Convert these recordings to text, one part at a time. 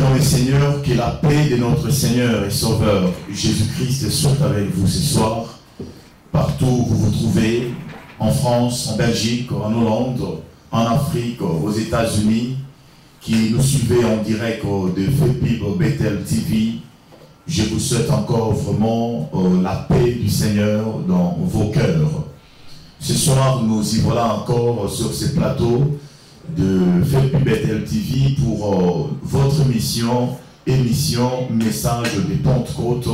Prions le Seigneur, que la paix de notre Seigneur et Sauveur Jésus-Christ soit avec vous ce soir, partout où vous vous trouvez, en France, en Belgique, en Hollande, en Afrique, aux États-Unis, qui nous suivez en direct de FEPIB Bethel TV. Je vous souhaite encore vraiment la paix du Seigneur dans vos cœurs. Ce soir, nous y voilà encore sur ces plateaux de FEPIB Bethel TV pour votre émission Message de Pentecôte,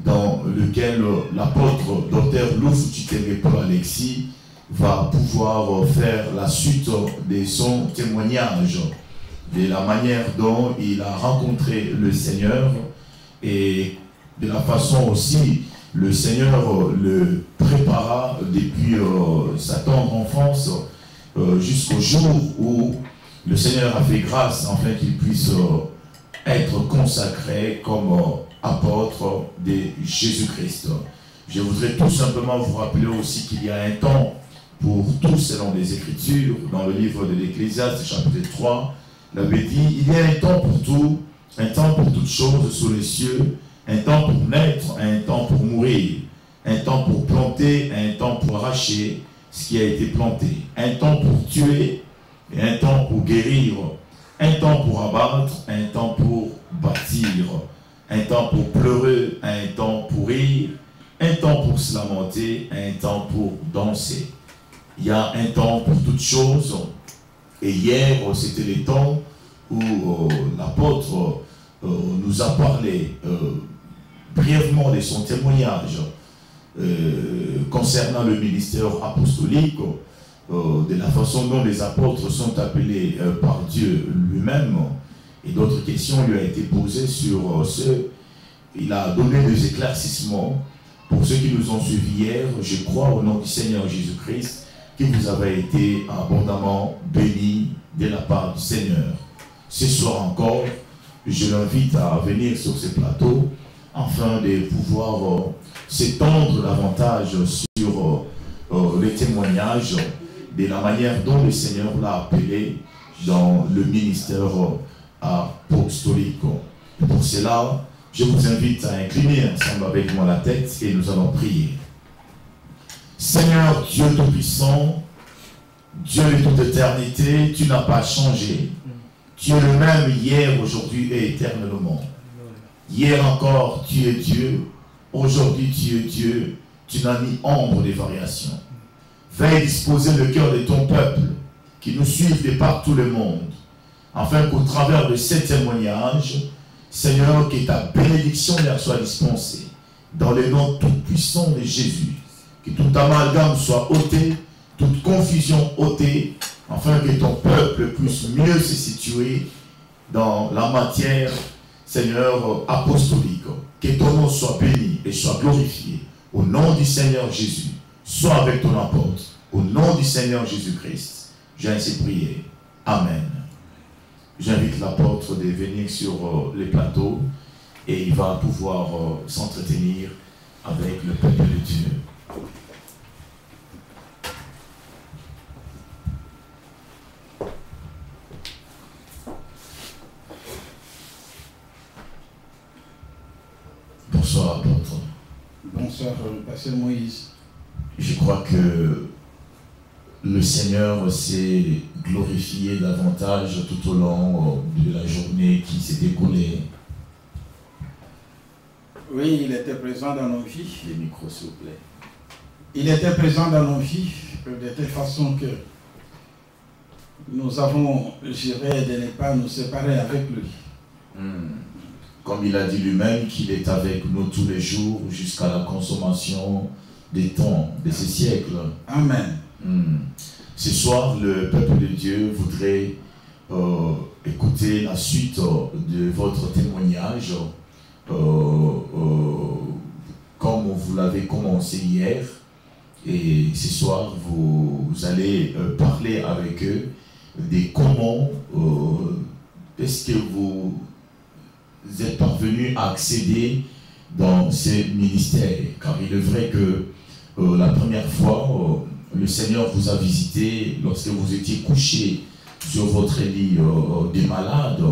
dans lequel l'apôtre Dr Louf Paul Alexis va pouvoir faire la suite de son témoignage, de la manière dont il a rencontré le Seigneur et de la façon aussi le Seigneur le prépara depuis sa tendre enfance jusqu'au jour où le Seigneur a fait grâce afin qu'il puisse être consacré comme apôtre de Jésus-Christ. Je voudrais tout simplement vous rappeler aussi qu'il y a un temps pour tout selon les Écritures. Dans le livre de l'Ecclésiaste, chapitre 3, la Bible dit, il y a un temps pour tout, un temps pour toutes choses sous les cieux, un temps pour naître, un temps pour mourir, un temps pour planter, un temps pour arracher ce qui a été planté, un temps pour tuer et un temps pour guérir, un temps pour abattre, un temps pour bâtir, un temps pour pleurer, un temps pour rire, un temps pour se lamenter, un temps pour danser. Il y a un temps pour toutes choses. Et hier, c'était le temps où l'apôtre nous a parlé brièvement de son témoignage concernant le ministère apostolique, de la façon dont les apôtres sont appelés par Dieu lui-même. Et d'autres questions lui ont été posées sur ce. Il a donné des éclaircissements pour ceux qui nous ont suivis hier. Je crois au nom du Seigneur Jésus-Christ que vous avez été abondamment bénis de la part du Seigneur. Ce soir encore, je l'invite à venir sur ce plateau afin de pouvoir s'étendre davantage sur les témoignages de la manière dont le Seigneur l'a appelé dans le ministère apostolique. Et pour cela, je vous invite à incliner ensemble avec moi la tête et nous allons prier. Seigneur Dieu Tout-Puissant, Dieu de toute éternité, tu n'as pas changé. Tu es le même hier, aujourd'hui et éternellement. Hier encore, tu es Dieu. Aujourd'hui, tu es Dieu. Tu n'as ni ombre de variation. Veille disposer le cœur de ton peuple qui nous suivent de partout le monde, afin qu'au travers de ces témoignages, Seigneur, que ta bénédiction leur soit dispensée. Dans le nom tout-puissant de Jésus, que tout amalgame soit ôté, toute confusion ôtée, afin que ton peuple puisse mieux se situer dans la matière, Seigneur, apostolique. Que ton nom soit béni et soit glorifié. Au nom du Seigneur Jésus, sois avec ton apôtre. Au nom du Seigneur Jésus-Christ, j'ai ainsi prié. Amen. J'invite l'apôtre de venir sur les plateaux et il va pouvoir s'entretenir avec le peuple de Dieu. Bonsoir, apôtre. Bonsoir, pasteur Moïse. Je crois que le Seigneur s'est glorifié davantage tout au long de la journée qui s'est écoulée. Oui, il était présent dans nos vies. Les micros, s'il vous plaît. Il était présent dans nos vies de telle façon que nous avons juré de ne pas nous séparer avec lui. Comme il a dit lui-même qu'il est avec nous tous les jours jusqu'à la consommation des temps, de ces siècles. Amen. Ce soir, le peuple de Dieu voudrait écouter la suite de votre témoignage comme vous l'avez commencé hier. Et ce soir, vous allez parler avec eux de comment est-ce que vous êtes parvenu à accéder dans ces ministères. Car il est vrai que la première fois, le Seigneur vous a visité lorsque vous étiez couché sur votre lit des malades.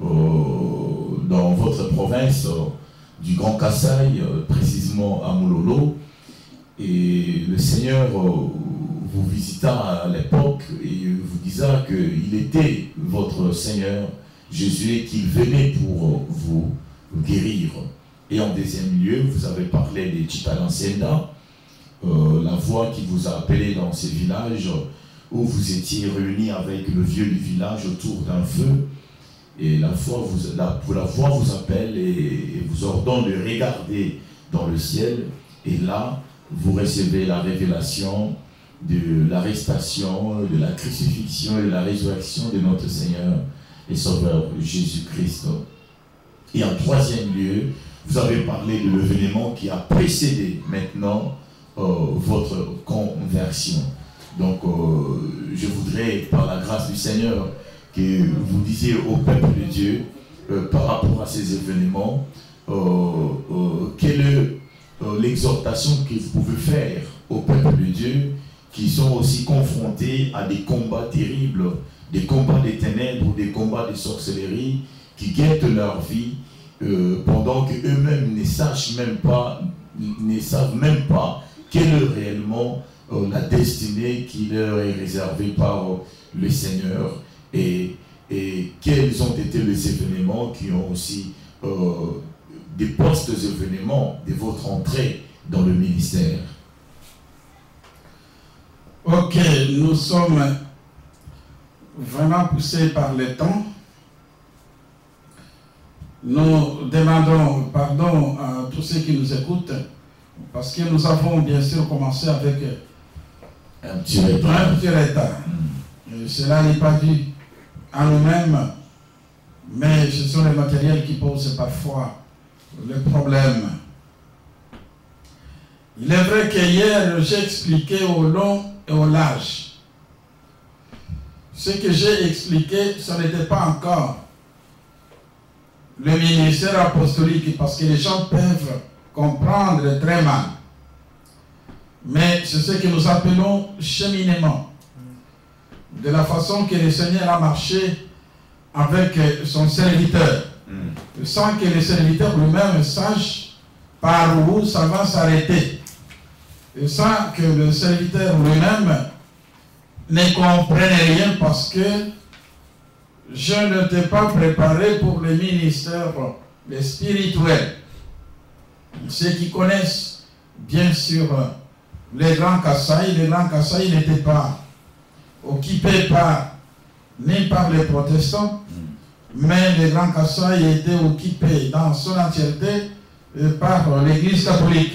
dans votre province du Grand Kasaï, précisément à Mololo. Et le Seigneur vous visita à l'époque et vous disa qu'il était votre Seigneur Jésus et qu'il venait pour vous guérir. Et en deuxième lieu, vous avez parlé des Chitalansienda, la voix qui vous a appelé dans ces villages où vous étiez réunis avec le vieux du village autour d'un feu. Et la voix vous appelle et vous ordonne de regarder dans le ciel. Et là, vous recevez la révélation de l'arrestation, de la crucifixion et de la résurrection de notre Seigneur et Sauveur Jésus-Christ. Et en troisième lieu, vous avez parlé de l'événement qui a précédé maintenant votre conversion. Donc, je voudrais, par la grâce du Seigneur, que vous disiez au peuple de Dieu, par rapport à ces événements, quelle est l'exhortation que vous pouvez faire au peuple de Dieu qui sont aussi confrontés à des combats terribles, des combats des ténèbres, des combats de sorcellerie, qui guettent leur vie pendant qu'eux-mêmes ne savent même pas quelle est réellement la destinée qui leur est réservée par le Seigneur et quels ont été les événements qui ont aussi des post-événements de votre entrée dans le ministère. Ok, nous sommes vraiment poussés par le temps. Nous demandons pardon à tous ceux qui nous écoutent parce que nous avons bien sûr commencé avec un petit retard. Cela n'est pas dû à nous-mêmes, mais ce sont les matériels qui posent parfois le problème. Il est vrai qu'hier, j'ai expliqué au long et au large. Ce que j'ai expliqué, ce n'était pas encore le ministère apostolique, parce que les gens peuvent comprendre très mal. Mais c'est ce que nous appelons cheminement. De la façon que le Seigneur a marché avec son serviteur. Sans que le serviteur lui-même sache par où ça va s'arrêter. Et sans que le serviteur lui-même ne comprenne rien, parce que je ne t'ai pas préparé pour le ministère spirituel. Ceux qui connaissent bien sûr les Grands Kasaï n'étaient pas occupés ni par les protestants, mais les Grands Kasaï étaient occupés dans son entièreté par l'Église catholique.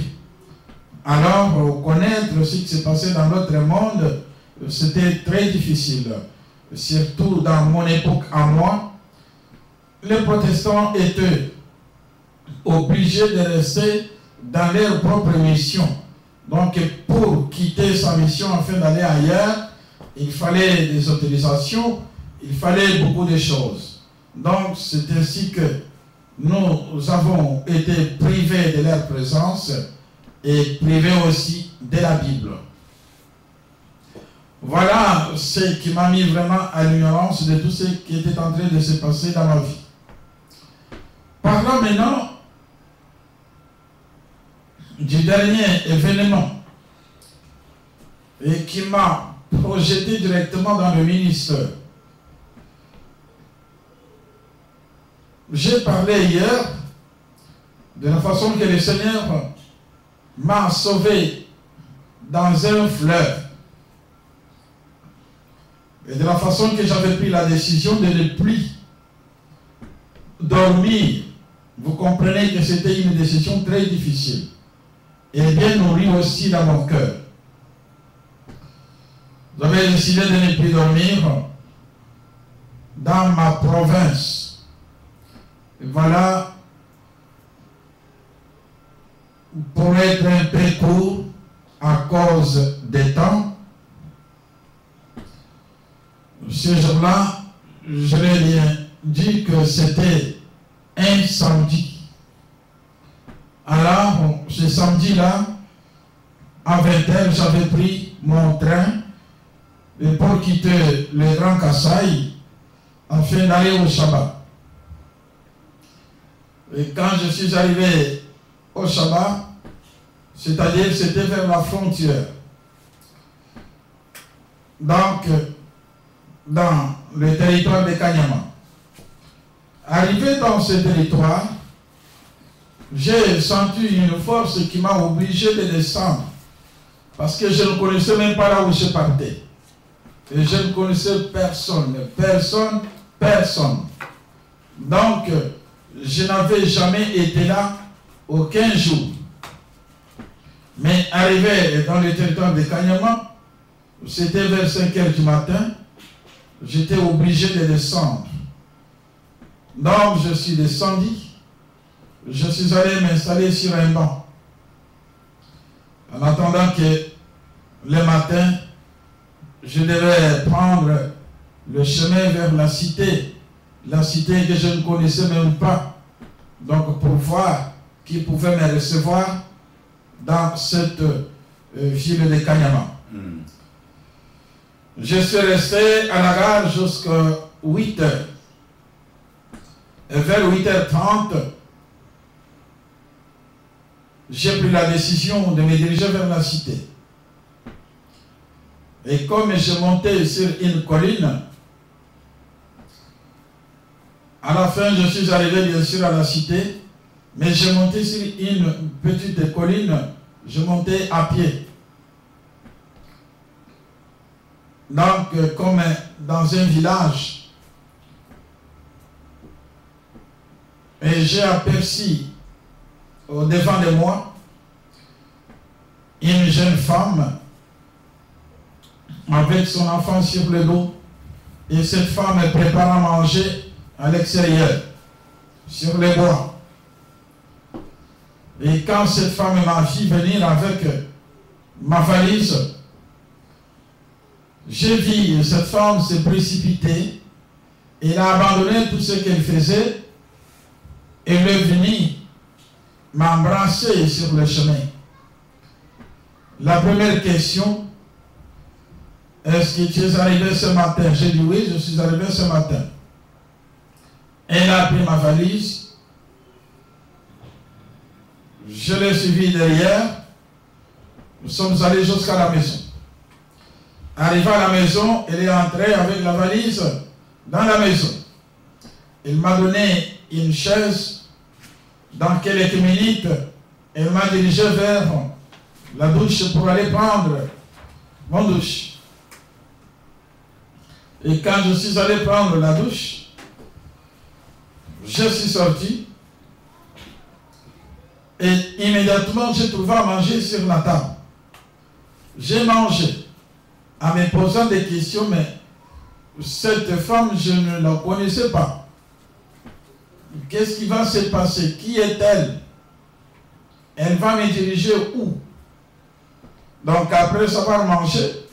Alors, connaître ce qui s'est passé dans notre monde, c'était très difficile. Surtout dans mon époque à moi, les protestants étaient obligés de rester dans leur propre mission. Donc, pour quitter sa mission afin d'aller ailleurs, il fallait des autorisations, il fallait beaucoup de choses. Donc, c'est ainsi que nous avons été privés de leur présence et privés aussi de la Bible. Voilà ce qui m'a mis vraiment à l'ignorance de tout ce qui était en train de se passer dans ma vie. Parlons maintenant du dernier événement et qui m'a projeté directement dans le ministère. J'ai parlé hier de la façon que le Seigneur m'a sauvé dans un fleuve et de la façon que j'avais pris la décision de ne plus dormir. Vous comprenez que c'était une décision très difficile et bien nourrie aussi dans mon cœur. J'avais décidé de ne plus dormir dans ma province. Et voilà, pour être un peu court à cause des temps, ce jour-là, je l'ai bien dit que c'était un samedi. Alors, ce samedi-là, à 20h, j'avais pris mon train pour quitter le Grand Kasaï afin d'aller au Shabbat. Et quand je suis arrivé au Shabbat, c'est-à-dire c'était vers la frontière. Donc, dans le territoire de Kanyama. Arrivé dans ce territoire, j'ai senti une force qui m'a obligé de descendre. Parce que je ne connaissais même pas là où je partais. Et je ne connaissais personne. Donc, je n'avais jamais été là aucun jour. Mais arrivé dans le territoire de Kanyama, c'était vers 5 h du matin, j'étais obligé de descendre. Donc, je suis descendu. Je suis allé m'installer sur un banc. En attendant que le matin, je devais prendre le chemin vers la cité que je ne connaissais même pas. Donc, pour voir qui pouvait me recevoir dans cette ville de Kanyama. Je suis resté à la gare jusqu'à 8 h. Et vers 8 h 30, j'ai pris la décision de me diriger vers la cité. Et comme je montais sur une colline, à la fin je suis arrivé bien sûr à la cité, mais je montais sur une petite colline, je montais à pied. Donc comme dans un village, et j'ai aperçu au devant de moi une jeune femme avec son enfant sur le dos, et cette femme prépare à manger à l'extérieur, sur les bois. Et quand cette femme m'a vu venir avec ma valise, j'ai vu cette femme se précipiter, elle a abandonné tout ce qu'elle faisait, elle est venue m'embrasser sur le chemin. La première question, est-ce que tu es arrivé ce matin? J'ai dit oui, je suis arrivé ce matin. Elle a pris ma valise, je l'ai suivi derrière, nous sommes allés jusqu'à la maison. Arrivé à la maison, elle est entrée avec la valise dans la maison. Elle m'a donné une chaise. Dans quelques minutes, elle m'a dirigé vers la douche pour aller prendre mon douche. Et quand je suis allé prendre la douche, je suis sorti et immédiatement j'ai trouvé à manger sur la table. J'ai mangé en me posant des questions, mais cette femme, je ne la connaissais pas. Qu'est-ce qui va se passer? Qui est-elle? Elle va me diriger où? Donc après avoir mangé,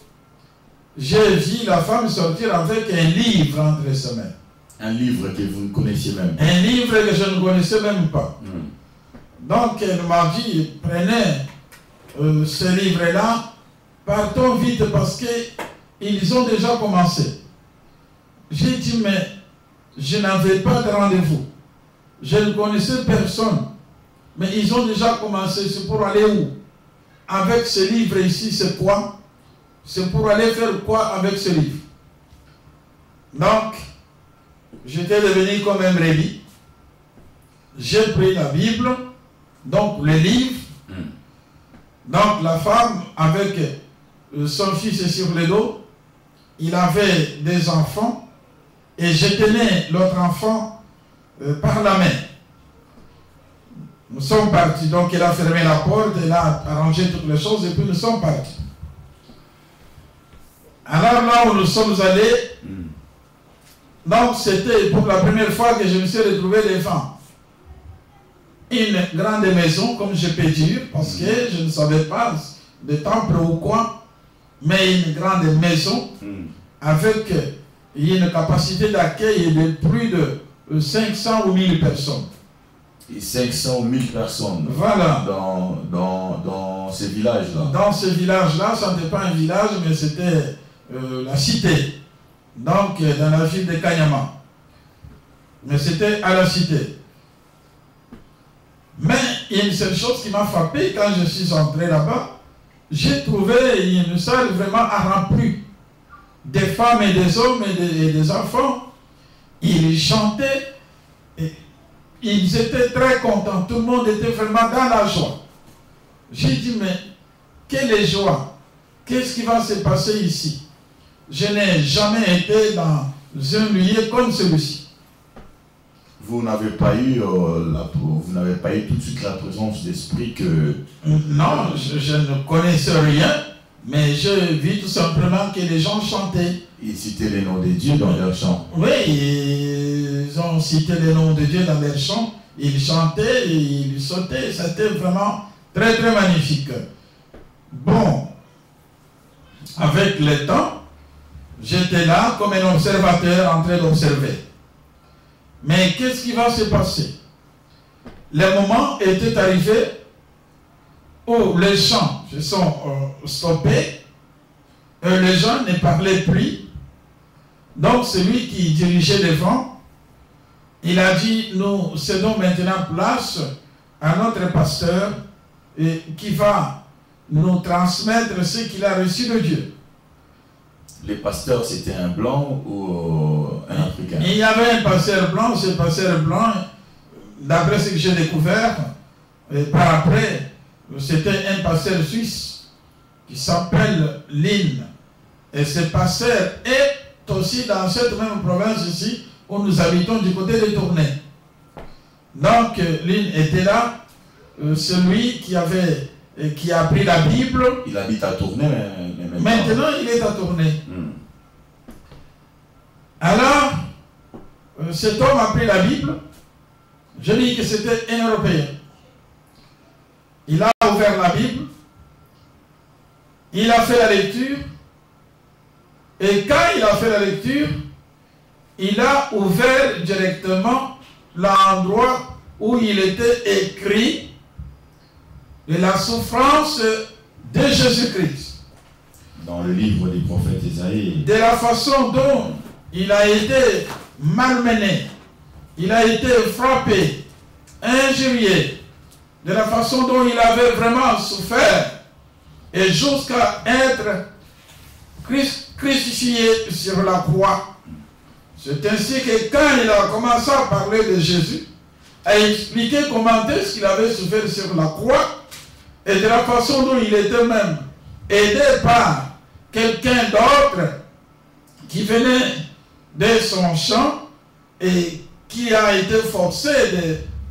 j'ai vu la femme sortir avec un livre entre ses mains. Un livre que vous ne connaissiez même pas. Un livre que je ne connaissais même pas. Donc elle m'a dit, prenez ce livre-là, partons vite parce qu'ils ont déjà commencé. J'ai dit, mais je n'avais pas de rendez-vous. Je ne connaissais personne. Mais ils ont déjà commencé. C'est pour aller où? Avec ce livre ici, c'est quoi? C'est pour aller faire quoi avec ce livre? Donc, j'étais devenu comme un brebis. J'ai pris la Bible, donc le livre. Donc, la femme avec son fils sur le dos, il avait des enfants, et je tenais l'autre enfant par la main. Nous sommes partis. Donc elle a fermé la porte, elle a arrangé toutes les choses et puis nous sommes partis. Alors là où nous sommes allés, donc c'était pour la première fois que je me suis retrouvé devant une grande maison, comme je peux dire, parce que je ne savais pas de temple ou quoi, mais une grande maison avec une capacité d'accueil de plus de 500 ou 1000 personnes. Et 500 ou 1000 personnes. Voilà. Dans ces villages-là. Dans ce village-là, ce n'était pas un village, mais c'était la cité. Donc, dans la ville de Kanyama. Mais c'était à la cité. Mais il y a une seule chose qui m'a frappé quand je suis entré là-bas. J'ai trouvé une salle vraiment remplie. Des femmes et des hommes et des enfants. Ils chantaient. Et ils étaient très contents. Tout le monde était vraiment dans la joie. J'ai dit, mais quelle joie! Qu'est-ce qui va se passer ici? Je n'ai jamais été dans un lieu comme celui-ci. Vous n'avez pas eu tout de suite la présence d'esprit que... Non, je ne connaissais rien, mais je vis tout simplement que les gens chantaient. Ils citaient les noms de Dieu dans leurs chants. Oui, ils ont cité les noms de Dieu dans leurs chants. Ils chantaient, ils sautaient. C'était vraiment très très magnifique. Bon, avec le temps, j'étais là comme un observateur en train d'observer. Mais qu'est-ce qui va se passer? Le moment était arrivé où les chants se sont stoppés et les gens ne parlaient plus. Donc celui qui dirigeait devant, il a dit, nous cédons maintenant place à notre pasteur qui va nous transmettre ce qu'il a reçu de Dieu. Les pasteurs, c'était un blanc ou un africain? Il y avait un pasteur blanc, ce pasteur blanc, d'après ce que j'ai découvert, et par après, c'était un pasteur suisse qui s'appelle Lynn. Et ce pasteur est aussi dans cette même province ici, où nous habitons du côté de Tournai. Donc, Lynn était là, celui qui a pris la Bible. Il habite à Tournai, mais maintenant il est à Tournai. Alors, cet homme a pris la Bible. Je dis que c'était un Européen. Il a ouvert la Bible. Il a fait la lecture. Et quand il a fait la lecture, il a ouvert directement l'endroit où il était écrit de la souffrance de Jésus-Christ. Dans le livre du prophète Isaïe. De la façon dont il a été malmené, il a été frappé, injurié, de la façon dont il avait vraiment souffert, et jusqu'à être crucifié sur la croix. C'est ainsi que quand il a commencé à parler de Jésus, à expliquer comment est-ce qu'il avait souffert sur la croix, et de la façon dont il était même aidé par quelqu'un d'autre qui venait de son champ et qui a été forcé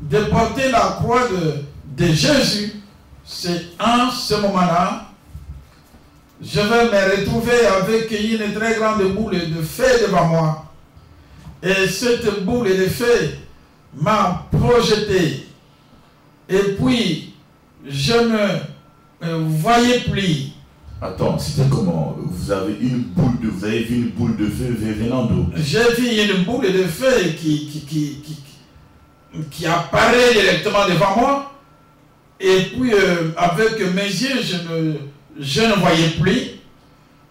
de porter la croix de Jésus. C'est en ce moment-là, je vais me retrouver avec une très grande boule de feu devant moi. Et cette boule de feu m'a projeté. Et puis, je ne voyais plus. Attends, c'était comment? Vous avez vu une boule de feu venant d'où? J'ai vu une boule de feu qui apparaît directement devant moi. Et puis, avec mes yeux, je ne voyais plus.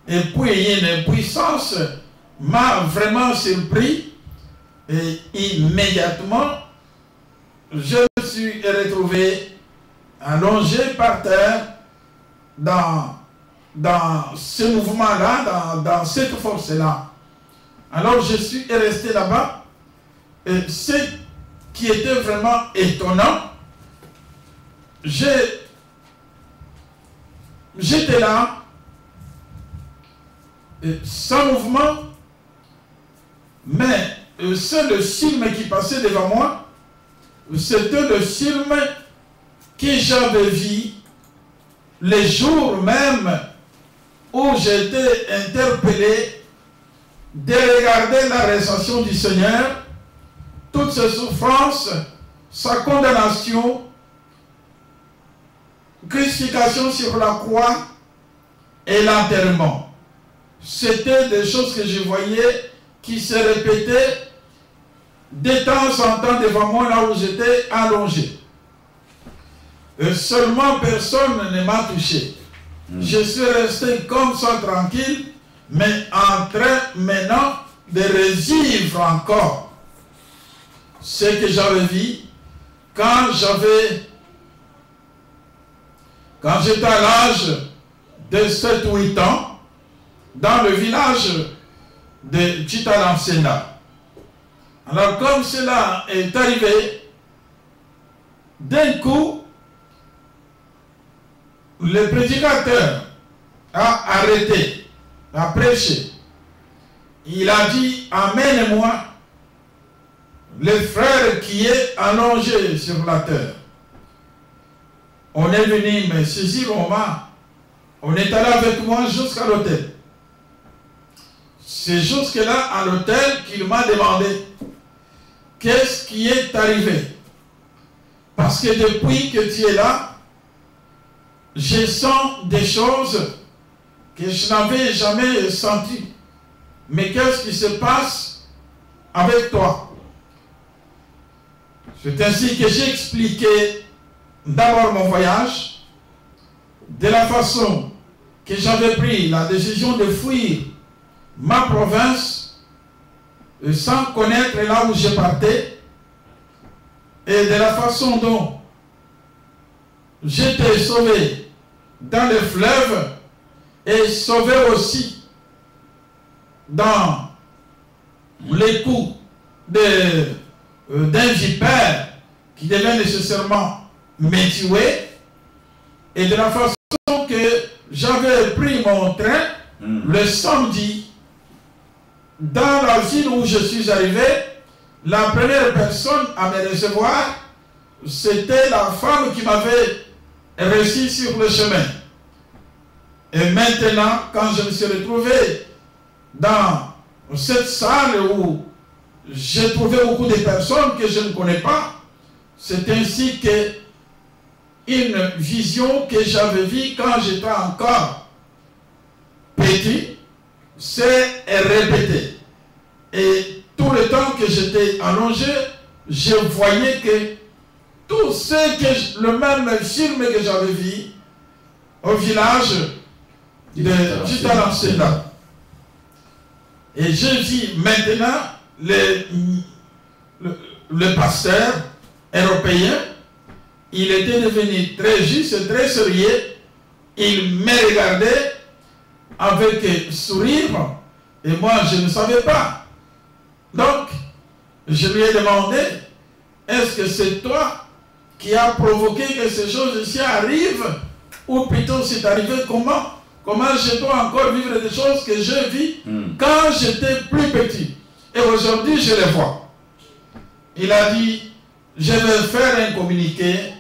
Et puis, une puissance m'a vraiment surpris. Et immédiatement, je me suis retrouvé allongé par terre dans ce mouvement-là, dans cette force-là. Alors je suis resté là-bas. Et ce qui était vraiment étonnant, j'étais là, sans mouvement, mais c'est le film qui passait devant moi, c'était le film que j'avais vu les jours même où j'étais interpellé de regarder la récension du Seigneur, toutes ses souffrances, sa condamnation, crucifixion sur la croix et l'enterrement. C'était des choses que je voyais qui se répétaient de temps en temps devant moi là où j'étais allongé. Et seulement personne ne m'a touché. Je suis resté comme ça tranquille, mais en train maintenant de revivre encore ce que j'avais vu quand j'avais quand j'étais à l'âge de 7 ou 8 ans, dans le village de Chitalansenda. Alors comme cela est arrivé, d'un coup, le prédicateur a arrêté, a prêché. Il a dit, amène-moi le frère qui est allongé sur la terre. On est venu me saisir au main. On est allé avec moi jusqu'à l'hôtel. C'est jusque-là à l'hôtel qu'il m'a demandé qu'est-ce qui est arrivé. Parce que depuis que tu es là, je sens des choses que je n'avais jamais senties. Mais qu'est-ce qui se passe avec toi? C'est ainsi que j'ai expliqué d'abord mon voyage, de la façon que j'avais pris la décision de fuir ma province sans connaître là où je partais, et de la façon dont j'étais sauvé dans le fleuve et sauvé aussi dans les coups d'un vipère qui devait nécessairement me tuer, et de la façon que j'avais pris mon train le samedi dans la ville où je suis arrivé. La première personne à me recevoir, c'était la femme qui m'avait reçu sur le chemin. Et maintenant, quand je me suis retrouvé dans cette salle où j'ai trouvé beaucoup de personnes que je ne connais pas, c'est ainsi que une vision que j'avais vue quand j'étais encore petit s'est répétée. Et tout le temps que j'étais allongé, je voyais que tout le même film que j'avais vu au village de Chitalansenda. Et je dis maintenant, le pasteur européen, il était devenu très juste et très sérieux. Il me regardait avec sourire et moi je ne savais pas. Donc je lui ai demandé, est-ce que c'est toi qui as provoqué que ces choses ici arrivent, ou plutôt c'est arrivé comment? Comment je dois encore vivre des choses que je vis quand j'étais plus petit? Et aujourd'hui, je les vois. Il a dit, je vais faire un communiqué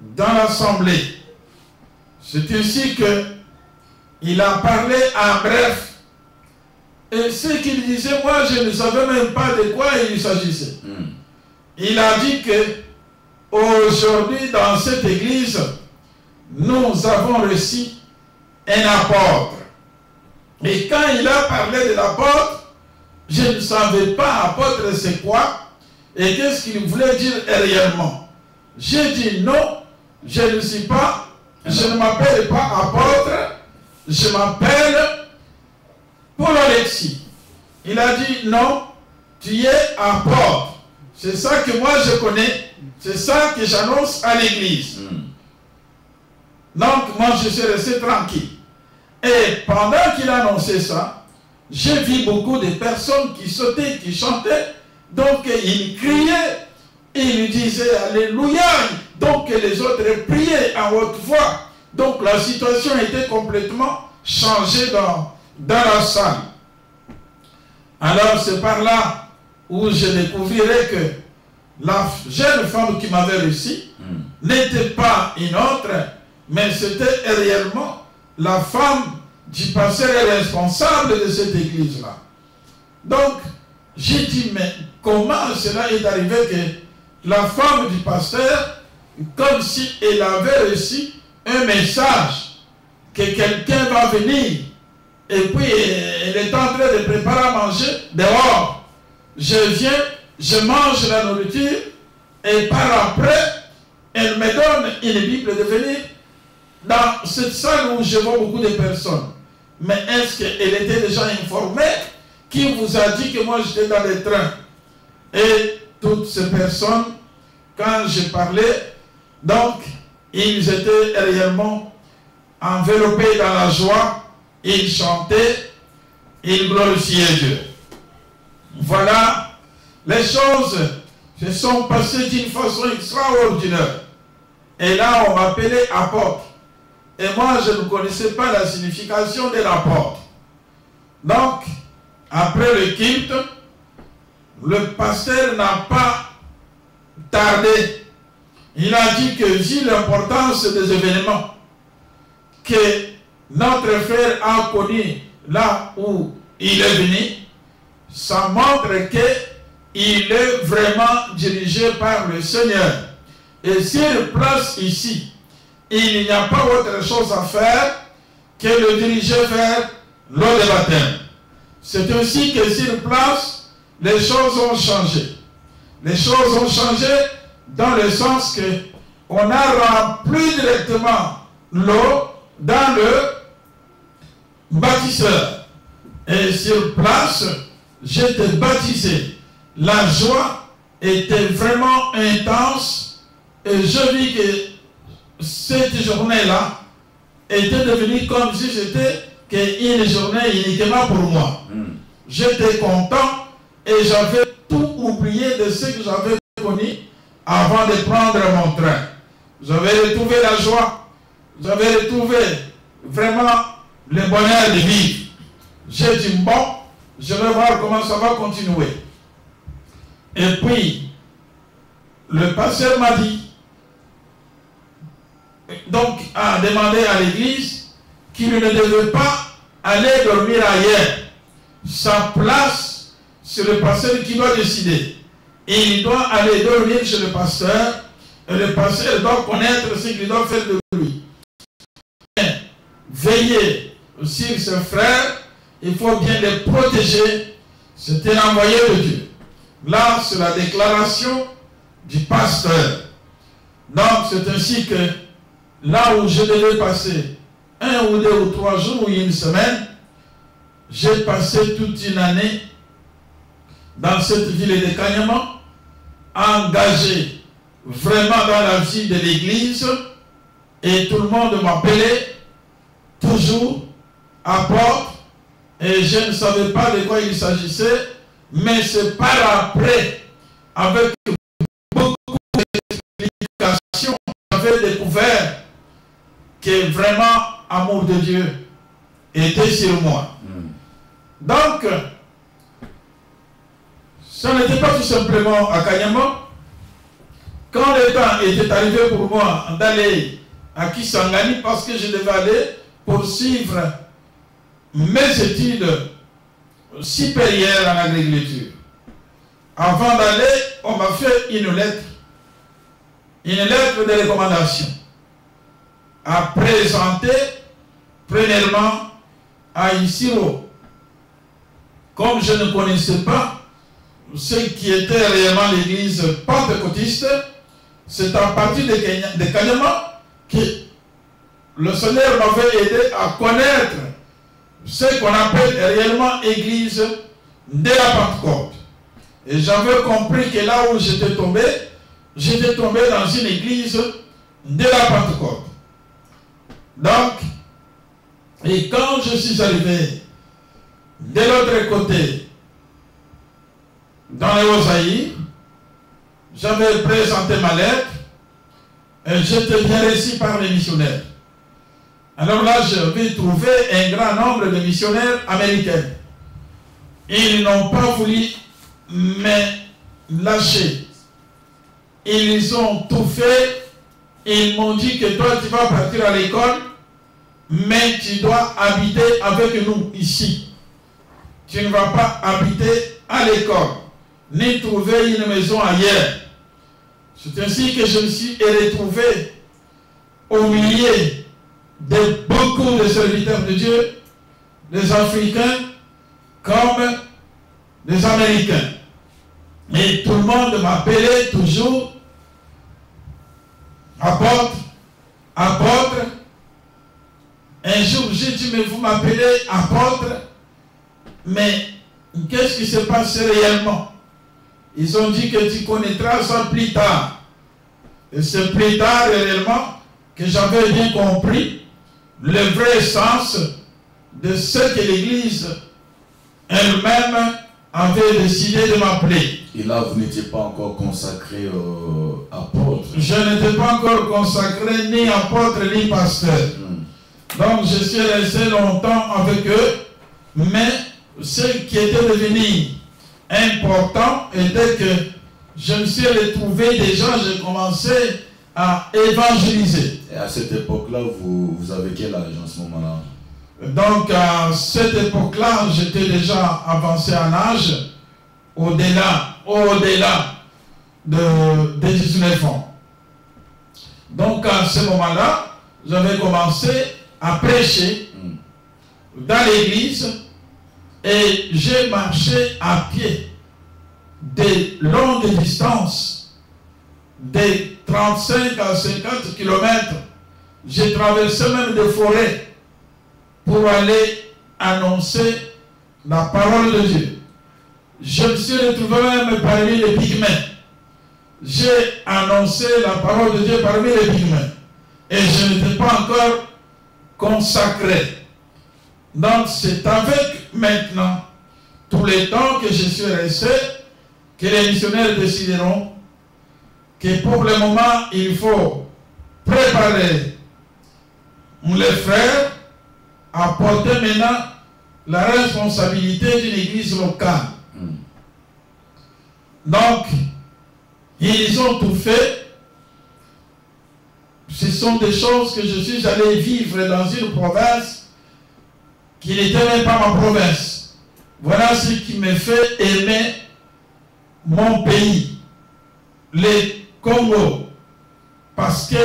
dans l'Assemblée. C'est ainsi qu'il a parlé en bref. Et ce qu'il disait, moi, je ne savais même pas de quoi il s'agissait. Il a dit que aujourd'hui, dans cette église, nous avons reçu un apôtre. Et quand il a parlé de l'apôtre, je ne savais pas apôtre c'est quoi et qu'est-ce qu'il voulait dire réellement. J'ai dit non, je ne suis pas, je ne m'appelle pas apôtre, je m'appelle Paul Alexis. Il a dit non, tu es apôtre. C'est ça que moi je connais, c'est ça que j'annonce à l'église. Donc moi je suis resté tranquille. Et pendant qu'il annonçait ça, j'ai vu beaucoup de personnes qui sautaient, qui chantaient. Donc ils criaient, ils disaient Alléluia. Donc les autres priaient à haute voix. Donc la situation était complètement changée dans la salle. Alors c'est par là où je découvrirai que la jeune femme qui m'avait reçu n'était pas une autre, mais c'était réellement la femme du pasteur responsable de cette église-là. Donc, j'ai dit, mais comment cela est arrivé que la femme du pasteur, comme si elle avait reçu un message que quelqu'un va venir, et puis elle est en train de préparer à manger dehors. Je viens, je mange la nourriture, et par après, elle me donne une Bible de venir dans cette salle où je vois beaucoup de personnes. Mais est-ce qu'elle était déjà informée? Qui vous a dit que moi j'étais dans le train? Et toutes ces personnes, quand je parlais, donc ils étaient réellement enveloppés dans la joie, ils chantaient, ils glorifiaient Dieu. Voilà, les choses se sont passées d'une façon extraordinaire. Et là, on m'appelait apôtre. Et moi, je ne connaissais pas la signification de l'apôtre. Donc, après le culte, le pasteur n'a pas tardé. Il a dit que vu l'importance des événements que notre frère a connu là où il est venu, ça montre qu'il est vraiment dirigé par le Seigneur. Et s'il place ici, il n'y a pas autre chose à faire que le diriger vers l'eau de baptême. C'est ainsi que sur place, les choses ont changé. Les choses ont changé dans le sens que on a rempli directement l'eau dans le baptiseur. Et sur place, j'étais baptisé. La joie était vraiment intense et je vis que cette journée-là était devenue comme si c'était une journée uniquement pour moi. J'étais content et j'avais tout oublié de ce que j'avais connu avant de prendre mon train. J'avais retrouvé la joie, j'avais retrouvé vraiment le bonheur de vivre. J'ai dit, bon, je vais voir comment ça va continuer. Et puis, le pasteur m'a dit, donc a demandé à l'église qu'il ne devait pas aller dormir ailleurs. Sa place, c'est le pasteur qui doit décider. Et il doit aller dormir chez le pasteur. Et le pasteur doit connaître ce qu'il doit faire de lui. Veiller sur ses frères, il faut bien les protéger. C'était l'envoyé de Dieu. Là, c'est la déclaration du pasteur. Donc, c'est ainsi que là où je devais passer 1 ou 2 ou 3 jours ou une semaine, j'ai passé toute une année dans cette ville de Kanyama, engagé vraiment dans la vie de l'église, et tout le monde m'appelait toujours apôtre, et je ne savais pas de quoi il s'agissait, mais c'est par après, avec beaucoup d'explications, j'avais découvert que vraiment l'amour de Dieu était sur moi. Donc, ça n'était pas tout simplement à Kanyama. Quand le temps était arrivé pour moi d'aller à Kisangani, parce que je devais aller poursuivre mes études supérieures en agriculture. Avant d'aller, on m'a fait une lettre de recommandation à présenter premièrement à Isiro. Comme je ne connaissais pas ce qui était réellement l'église pentecôtiste, c'est à partir de Kanyama que le Seigneur m'avait aidé à connaître ce qu'on appelle réellement l'église de la Pentecôte. Et j'avais compris que là où j'étais tombé dans une église de la Pentecôte. Donc, et quand je suis arrivé de l'autre côté, dans les Hauts-Zaïre, j'avais présenté ma lettre et j'étais bien reçu par les missionnaires. Alors là, j'avais trouvé un grand nombre de missionnaires américains. Ils n'ont pas voulu me lâcher. Ils ont tout fait. Ils m'ont dit que toi, tu vas partir à l'école, mais tu dois habiter avec nous ici. Tu ne vas pas habiter à l'école, ni trouver une maison ailleurs. C'est ainsi que je me suis retrouvé au milieu de beaucoup de serviteurs de Dieu, des Africains comme des Américains. Et tout le monde m'appelait toujours apôtre, apôtre. Un jour, j'ai dit, mais vous m'appelez apôtre, mais qu'est-ce qui se passe réellement? Ils ont dit que tu connaîtras ça plus tard. Et c'est plus tard réellement que j'avais bien compris le vrai sens de ce que l'Église elle-même avait décidé de m'appeler. Et là, vous n'étiez pas encore consacré apôtre. Je n'étais pas encore consacré ni apôtre ni pasteur. Donc je suis resté longtemps avec eux, mais ce qui était devenu important était que je me suis retrouvé déjà, j'ai commencé à évangéliser. Et à cette époque-là, vous avez quel âge en ce moment-là? Donc à cette époque-là, j'étais déjà avancé en âge, au-delà de 19 ans. Donc à ce moment-là, j'avais commencé à prêcher dans l'église et j'ai marché à pied des longues distances, des 35 à 50 km. J'ai traversé même des forêts pour aller annoncer la parole de Dieu. Je me suis retrouvé même parmi les pygmées. J'ai annoncé la parole de Dieu parmi les pygmées. Et je n'étais pas encore consacré. Donc c'est avec maintenant tous les temps que je suis resté que les missionnaires décideront que pour le moment il faut préparer les frères à porter maintenant la responsabilité d'une église locale. Donc ils ont tout fait. Ce sont des choses que je suis allé vivre dans une province qui n'était même pas ma province. Voilà ce qui me fait aimer mon pays, le Congo, parce que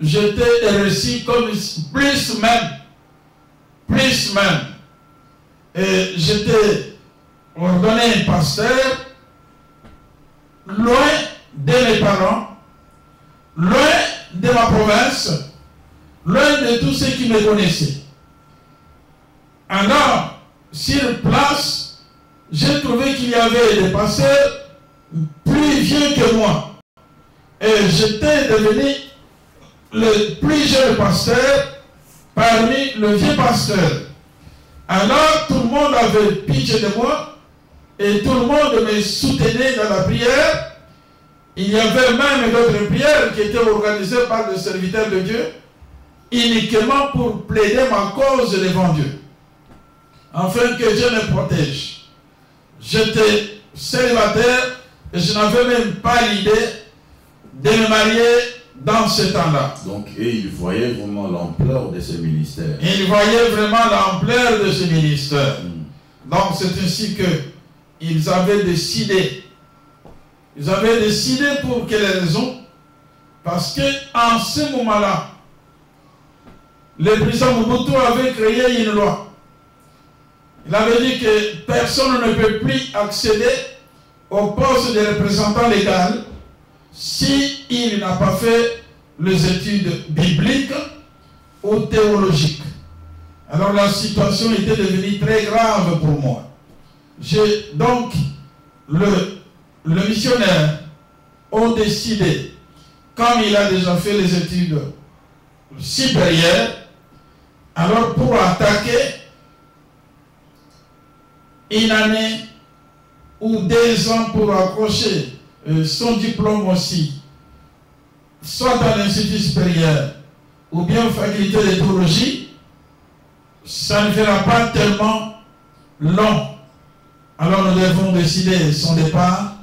j'étais reçu comme plus même. Et j'étais ordonné pasteur, loin de mes parents, loin de ma province, loin de tous ceux qui me connaissaient. Alors, sur place, j'ai trouvé qu'il y avait des pasteurs plus vieux que moi. Et j'étais devenu le plus jeune pasteur parmi le vieux pasteur. Alors, tout le monde avait pitié de moi et tout le monde me soutenait dans la prière. Il y avait même d'autres prières qui étaient organisées par des serviteurs de Dieu, uniquement pour plaider ma cause devant Dieu, afin que Dieu me protège. J'étais célibataire et je n'avais même pas l'idée de me marier dans ce temps-là. Donc, et ils voyaient vraiment l'ampleur de ce ministère. Ils voyaient vraiment l'ampleur de ce ministère. Donc, c'est ainsi qu'ils avaient décidé. Ils avaient décidé pour quelle raison? Parce qu'en ce moment-là, le président Mobutu avait créé une loi. Il avait dit que personne ne peut plus accéder au poste de représentant légal s'il n'a pas fait les études bibliques ou théologiques. Alors la situation était devenue très grave pour moi. Donc, le missionnaire a décidé, comme il a déjà fait les études supérieures, alors pour attaquer une année ou 2 ans pour accrocher son diplôme aussi, soit dans l'institut supérieur ou bien faculté de théologie, ça ne fera pas tellement long. Alors nous devons décider son départ.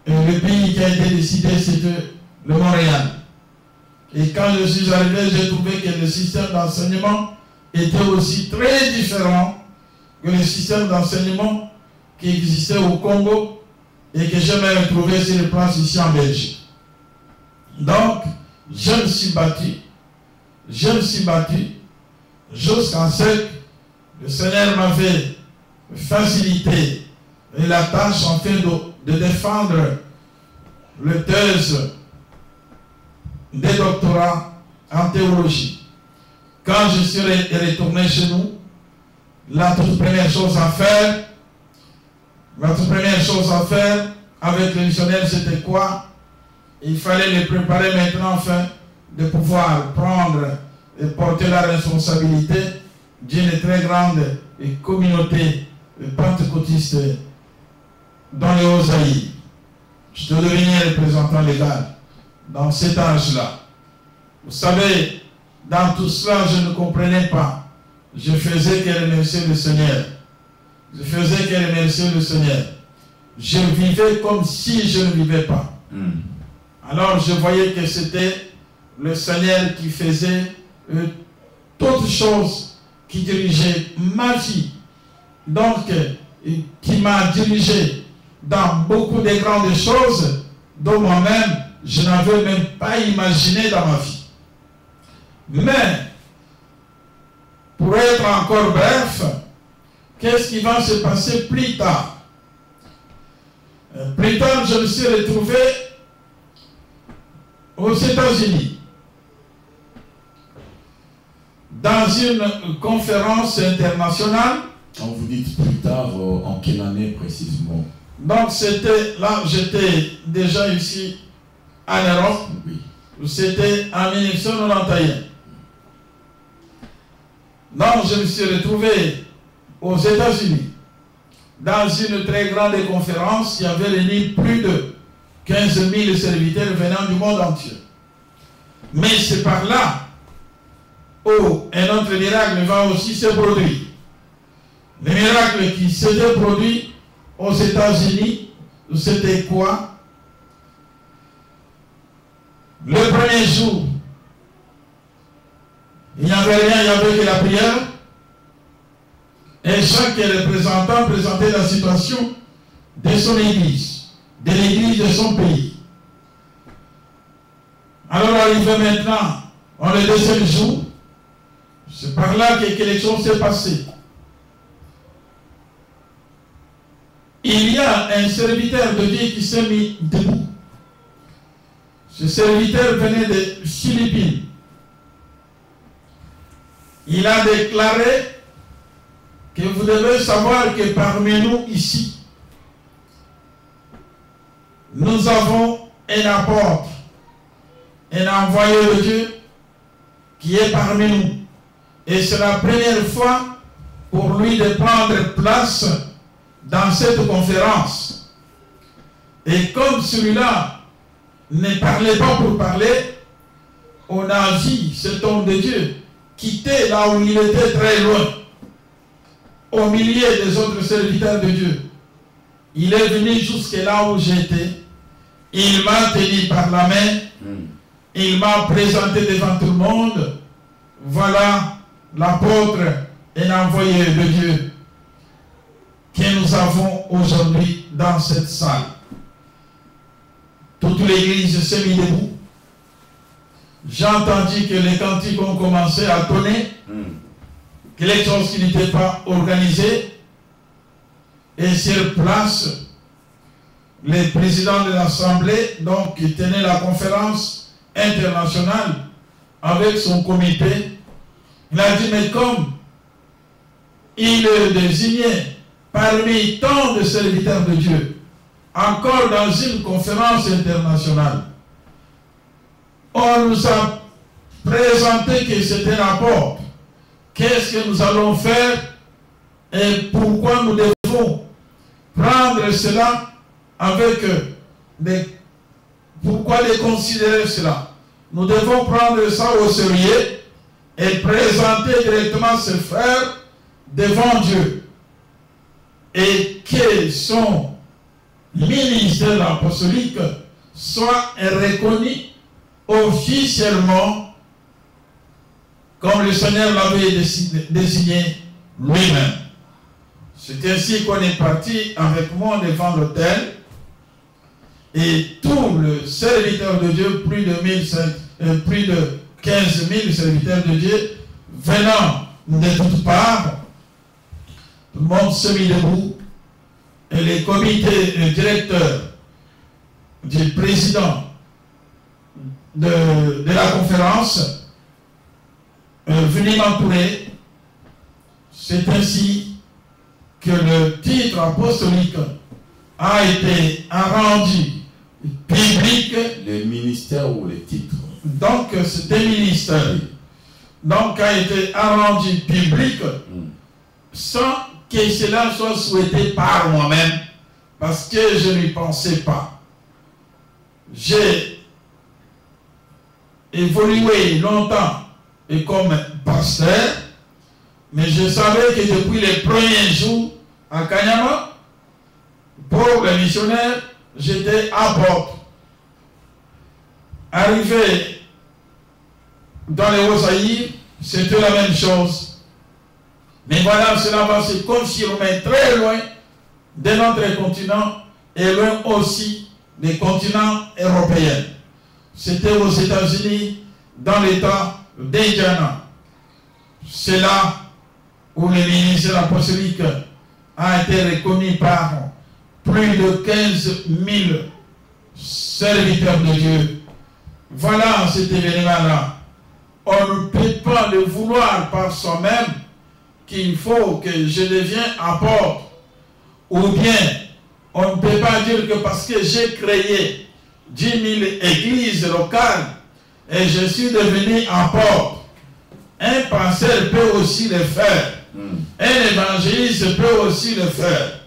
Le pays qui a été décidé, c'était le Montréal. Et quand je suis arrivé, j'ai trouvé que le système d'enseignement était aussi très différent que le système d'enseignement qui existait au Congo et que je me retrouvais sur les places ici en Belgique. Donc, je me suis battu jusqu'à ce que le Seigneur m'avait facilité la tâche en fait de défendre le thèse des doctorats en théologie. Quand je suis retourné chez nous, la toute première chose à faire avec les missionnaires, c'était quoi? Il fallait les préparer maintenant enfin de pouvoir prendre et porter la responsabilité d'une très grande communauté pentecôtiste dans les Hauts-Zaïre. Je dois devenir représentant légal dans cet âge-là. Vous savez, dans tout cela, je ne comprenais pas. Je faisais que remercier le Seigneur. Je faisais que remercier le Seigneur. Je vivais comme si je ne vivais pas. Alors je voyais que c'était le Seigneur qui faisait toutes choses, qui dirigeait ma vie. Donc, qui m'a dirigé dans beaucoup de grandes choses dont moi-même, je n'avais même pas imaginé dans ma vie. Mais, pour être encore bref, qu'est-ce qui va se passer plus tard? Plus tard, je me suis retrouvé aux États-Unis dans une conférence internationale. Quand vous dites plus tard, en quelle année précisément? Donc c'était là, j'étais déjà ici en Europe. Oui. C'était en 1991. Donc je me suis retrouvé aux États-Unis dans une très grande conférence qui avait réuni plus de 15 000 serviteurs venant du monde entier. Mais c'est par là où un autre miracle va aussi se produire. Le miracle qui s'était produit aux États-Unis, c'était quoi? Le premier jour, il n'y avait rien, il n'y avait que la prière. Et chaque représentant présentait la situation de son église, de l'église de son pays. Alors arrivé maintenant, le deuxième jour, c'est par là que quelque chose s'est passé. Il y a un serviteur de Dieu qui s'est mis debout. Ce serviteur venait des Philippines. Il a déclaré que vous devez savoir que parmi nous ici, nous avons un apôtre, un envoyé de Dieu qui est parmi nous. Et c'est la première fois pour lui de prendre place dans cette conférence. Et comme celui-là ne parlait pas pour parler, on a vu cet homme de Dieu quitter là où il était très loin, au milieu des autres serviteurs de Dieu. Il est venu jusque là où j'étais. Il m'a tenu par la main. Il m'a présenté devant tout le monde. Voilà l'apôtre et l'envoyé de Dieu que nous avons aujourd'hui dans cette salle. Toute l'église s'est mise debout. J'ai entendu que les cantiques ont commencé à tonner, quelque chose qui n'était pas organisé. Et sur place, le président de l'Assemblée, donc qui tenait la conférence internationale avec son comité, il a dit, mais comme il est désigné parmi tant de serviteurs de Dieu, encore dans une conférence internationale, on nous a présenté que c'était un apôtre. Qu'est-ce que nous allons faire et pourquoi nous devons prendre cela avec pourquoi les considérer cela? Nous devons prendre ça au sérieux et présenter directement ce frère devant Dieu. Et que son ministère apostolique soit reconnu officiellement comme le Seigneur l'avait désigné lui-même. C'est ainsi qu'on est parti avec moi devant l'autel et tous les serviteurs de Dieu, plus de 15 000 serviteurs de Dieu venant de toutes parts, tout le monde s'est mis debout et les comités directeurs du président de la conférence venus m'entourer. C'est ainsi que le titre apostolique a été rendu public. Les ministères ou les titres? Donc, c'était ministère. Donc, a été rendu public sans que cela soit souhaité par moi-même, parce que je n'y pensais pas. J'ai évolué longtemps et comme pasteur, mais je savais que depuis les premiers jours à Kanyama, pour les missionnaires, j'étais apôtre. Arrivé dans les Hauts-Zaïre, c'était la même chose. Mais voilà, cela va se confirmer très loin de notre continent et loin aussi des continents européens. C'était aux États-Unis, dans l'État d'Indiana. C'est là où le ministère apostolique a été reconnu par plus de 15 000 serviteurs de Dieu. Voilà cet événement-là. On ne peut pas le vouloir par soi-même qu'il faut que je devienne apôtre. Ou bien, on ne peut pas dire que parce que j'ai créé 10 000 églises locales et je suis devenu apôtre. Un pasteur peut aussi le faire. Un évangéliste peut aussi le faire.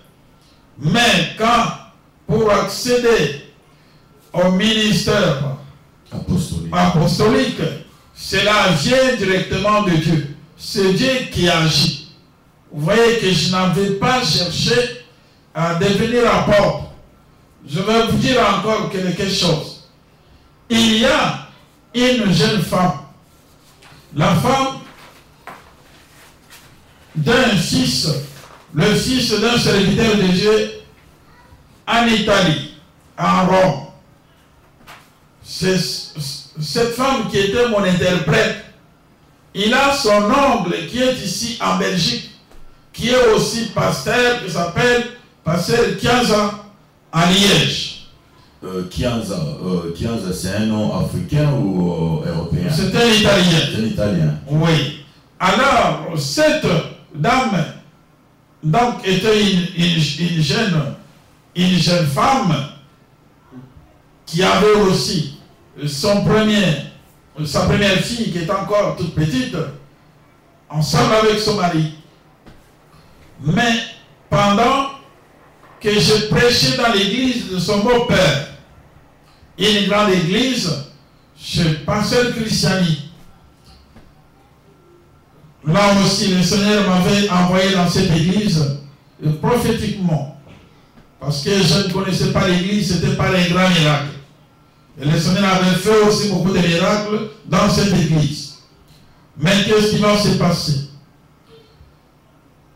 Mais quand, pour accéder au ministère apostolique, cela vient directement de Dieu. C'est Dieu qui agit. Vous voyez que je n'avais pas cherché à devenir apôtre. Je vais vous dire encore quelque chose. Il y a une jeune femme, la femme d'un fils, le fils d'un serviteur de Dieu en Italie, en Rome. C'est cette femme qui était mon interprète. Il a son oncle qui est ici en Belgique, qui est aussi pasteur, qui s'appelle pasteur Kianza à Liège. Kianza, c'est un nom africain ou européen? C'est un Italien. C'est un Italien. Oui. Alors, cette dame, donc, était une jeune femme qui avait aussi sa première fille qui est encore toute petite, ensemble avec son mari. Mais pendant que je prêchais dans l'église de son beau-père, une grande église, chez pasteur Christiani, là aussi le Seigneur m'avait envoyé dans cette église prophétiquement, parce que je ne connaissais pas l'église, c'était pas les grands miracles. Et le Seigneur avait fait aussi beaucoup de miracles dans cette église. Mais qu'est-ce qui va se passer?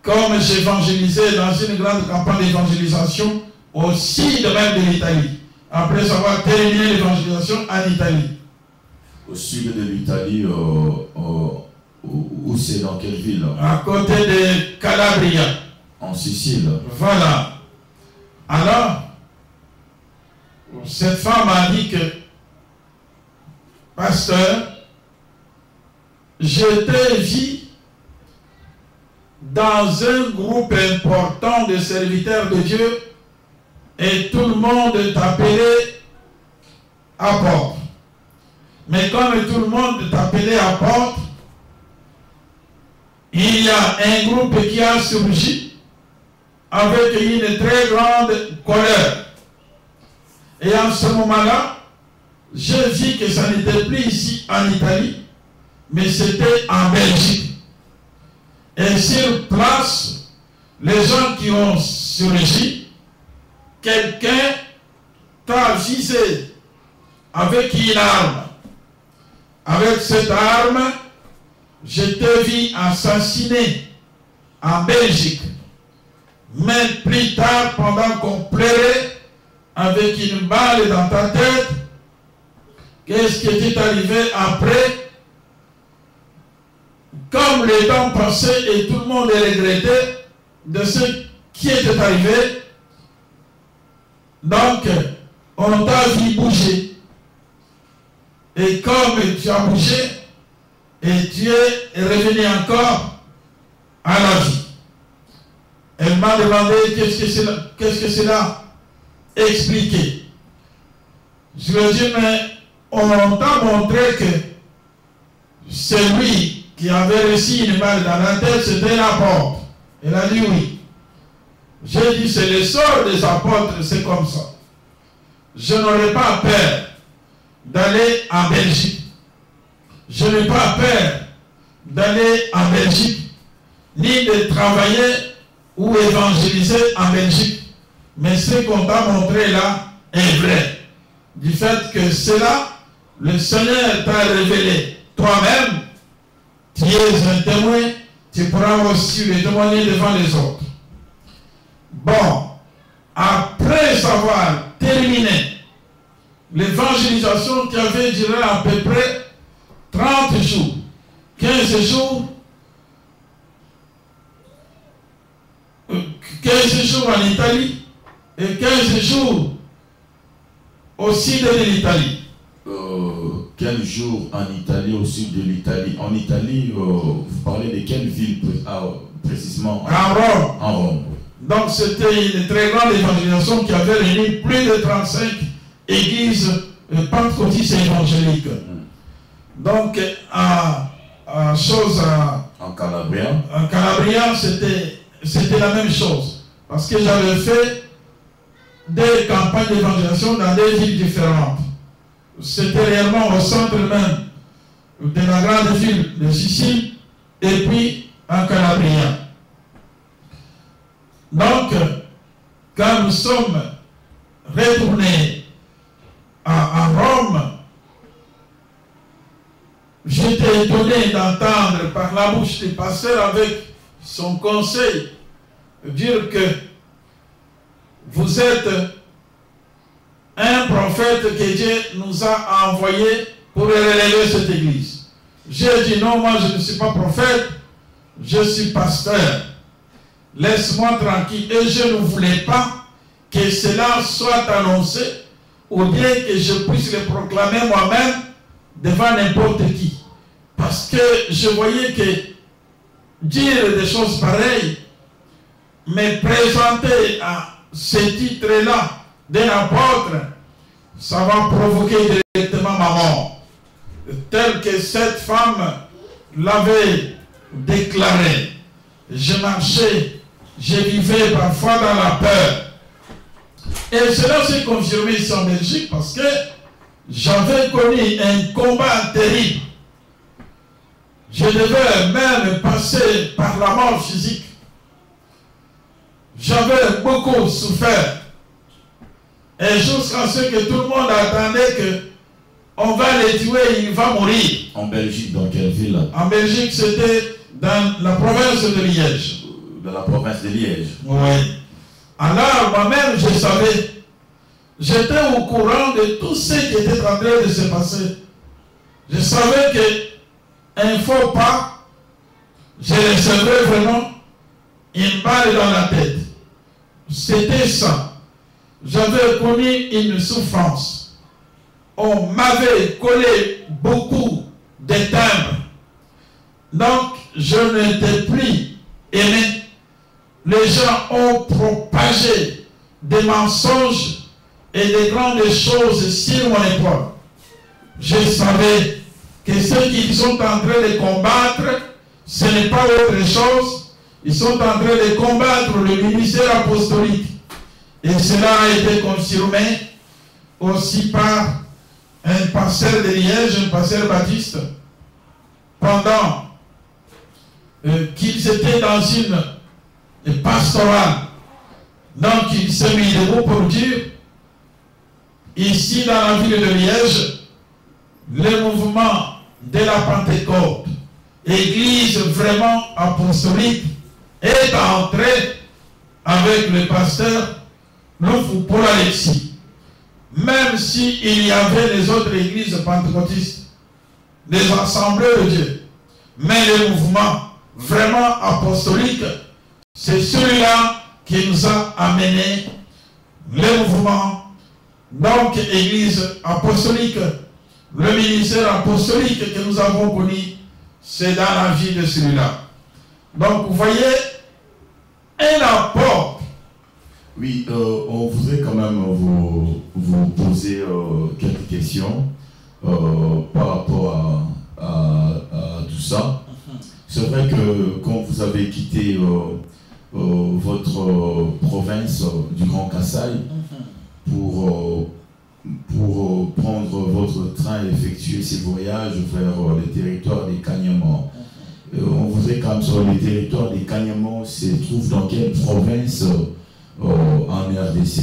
Comme j'évangélisais dans une grande campagne d'évangélisation, aussi de même de l'Italie, après avoir terminé l'évangélisation en Italie. Au sud de l'Italie, où c'est, dans quelle ville? À côté de Calabria. En Sicile. Voilà. Alors, cette femme a dit que, pasteur, je t'ai vu dans un groupe important de serviteurs de Dieu et tout le monde t'appelait apôtre. Mais comme tout le monde t'appelait apôtre, il y a un groupe qui a surgi avec une très grande colère. Et en ce moment-là, j'ai vu que ça n'était plus ici en Italie, mais c'était en Belgique. Et sur place, les gens qui ont surgi, quelqu'un t'a visé avec une arme. Avec cette arme, je t'ai vu assassiner en Belgique. Mais plus tard, pendant qu'on pleurait, avec une balle dans ta tête, qu'est-ce qui est arrivé après? Comme le temps passait et tout le monde regrettait de ce qui était arrivé, donc on t'a vu bouger. Et comme tu as bougé, et tu es revenu encore à la vie. Elle m'a demandé qu'est-ce que cela expliquait. Je lui ai dit, mais on t'a montré que celui qui avait reçu une balle dans la tête, c'était l'apôtre. Il a dit oui. J'ai dit, c'est le sort des apôtres, c'est comme ça. Je n'aurais pas peur d'aller en Belgique. Je n'ai pas peur d'aller en Belgique, ni de travailler ou évangéliser en Belgique. Mais ce qu'on t'a montré là est vrai. Du fait que c'est là, le Seigneur t'a révélé toi-même, tu es un témoin, tu pourras aussi le témoigner devant les autres. Bon, après avoir terminé l'évangélisation qui avait duré à peu près 30 jours, 15 jours, 15 jours en Italie et 15 jours au sud de l'Italie. 15 jours en Italie, au sud de l'Italie. En Italie, vous parlez de quelle ville précisément? En Rome. En Rome. Donc c'était une très grande évangélisation qui avait réuni plus de 35 églises pentecôtistes et évangéliques. Donc en Calabria. En Calabria, c'était la même chose. Parce que j'avais fait des campagnes d'évangélisation dans des villes différentes. C'était réellement au centre même de la grande ville de Sicile et puis en Calabria. Donc, quand nous sommes retournés à Rome, j'étais étonné d'entendre par la bouche du pasteur avec son conseil dire que vous êtes un prophète que Dieu nous a envoyé pour relever cette église. J'ai dit non, moi je ne suis pas prophète, je suis pasteur. Laisse-moi tranquille. Et je ne voulais pas que cela soit annoncé ou bien que je puisse le proclamer moi-même devant n'importe qui. Parce que je voyais que dire des choses pareilles, me présenter à ce titre-là d'un apôtre, ça va provoquer directement ma mort. Tel que cette femme l'avait déclaré. Je marchais, je vivais parfois dans la peur. Et cela s'est confirmé ici en Belgique parce que j'avais connu un combat terrible. Je devais même passer par la mort physique. J'avais beaucoup souffert. Et jusqu'à ce que tout le monde attendait que on va le tuer, il va mourir. En Belgique, dans quelle ville? En Belgique, c'était dans la province de Liège. Dans la province de Liège. Oui. Alors, moi-même, je savais. J'étais au courant de tout ce qui était en train de se passer. Je savais qu'un faux pas, je recevais vraiment une balle dans la tête. C'était ça. J'avais connu une souffrance. On m'avait collé beaucoup de timbres. Donc, je n'étais plus aimé. Les gens ont propagé des mensonges et des grandes choses sur mon épaule. Je savais que ceux qui sont en train de combattre, ce n'est pas autre chose. Ils sont en train de combattre le ministère apostolique. Et cela a été confirmé aussi par un pasteur de Liège, un pasteur baptiste, pendant qu'ils étaient dans une pastorale. Donc il s'est mis debout pour dire, ici dans la ville de Liège, le mouvement de la Pentecôte, église vraiment apostolique, est entré avec le pasteur Paul Alexis. Même s'il y avait les autres églises pentecôtistes, les assemblées de Dieu, mais le mouvement vraiment apostolique, c'est celui-là qui nous a amené le mouvement, donc église apostolique, le ministère apostolique que nous avons connu, c'est dans la vie de celui-là. Donc vous voyez, un apport. Oui, on voudrait quand même vous poser quelques questions. par rapport à tout ça. C'est vrai que quand vous avez quitté votre province du Grand Kasaï pour prendre votre train et effectuer ces voyages vers les territoires des Kanyama, on voudrait quand même savoir les territoires des Kanyama se trouvent dans quelle province en RDC?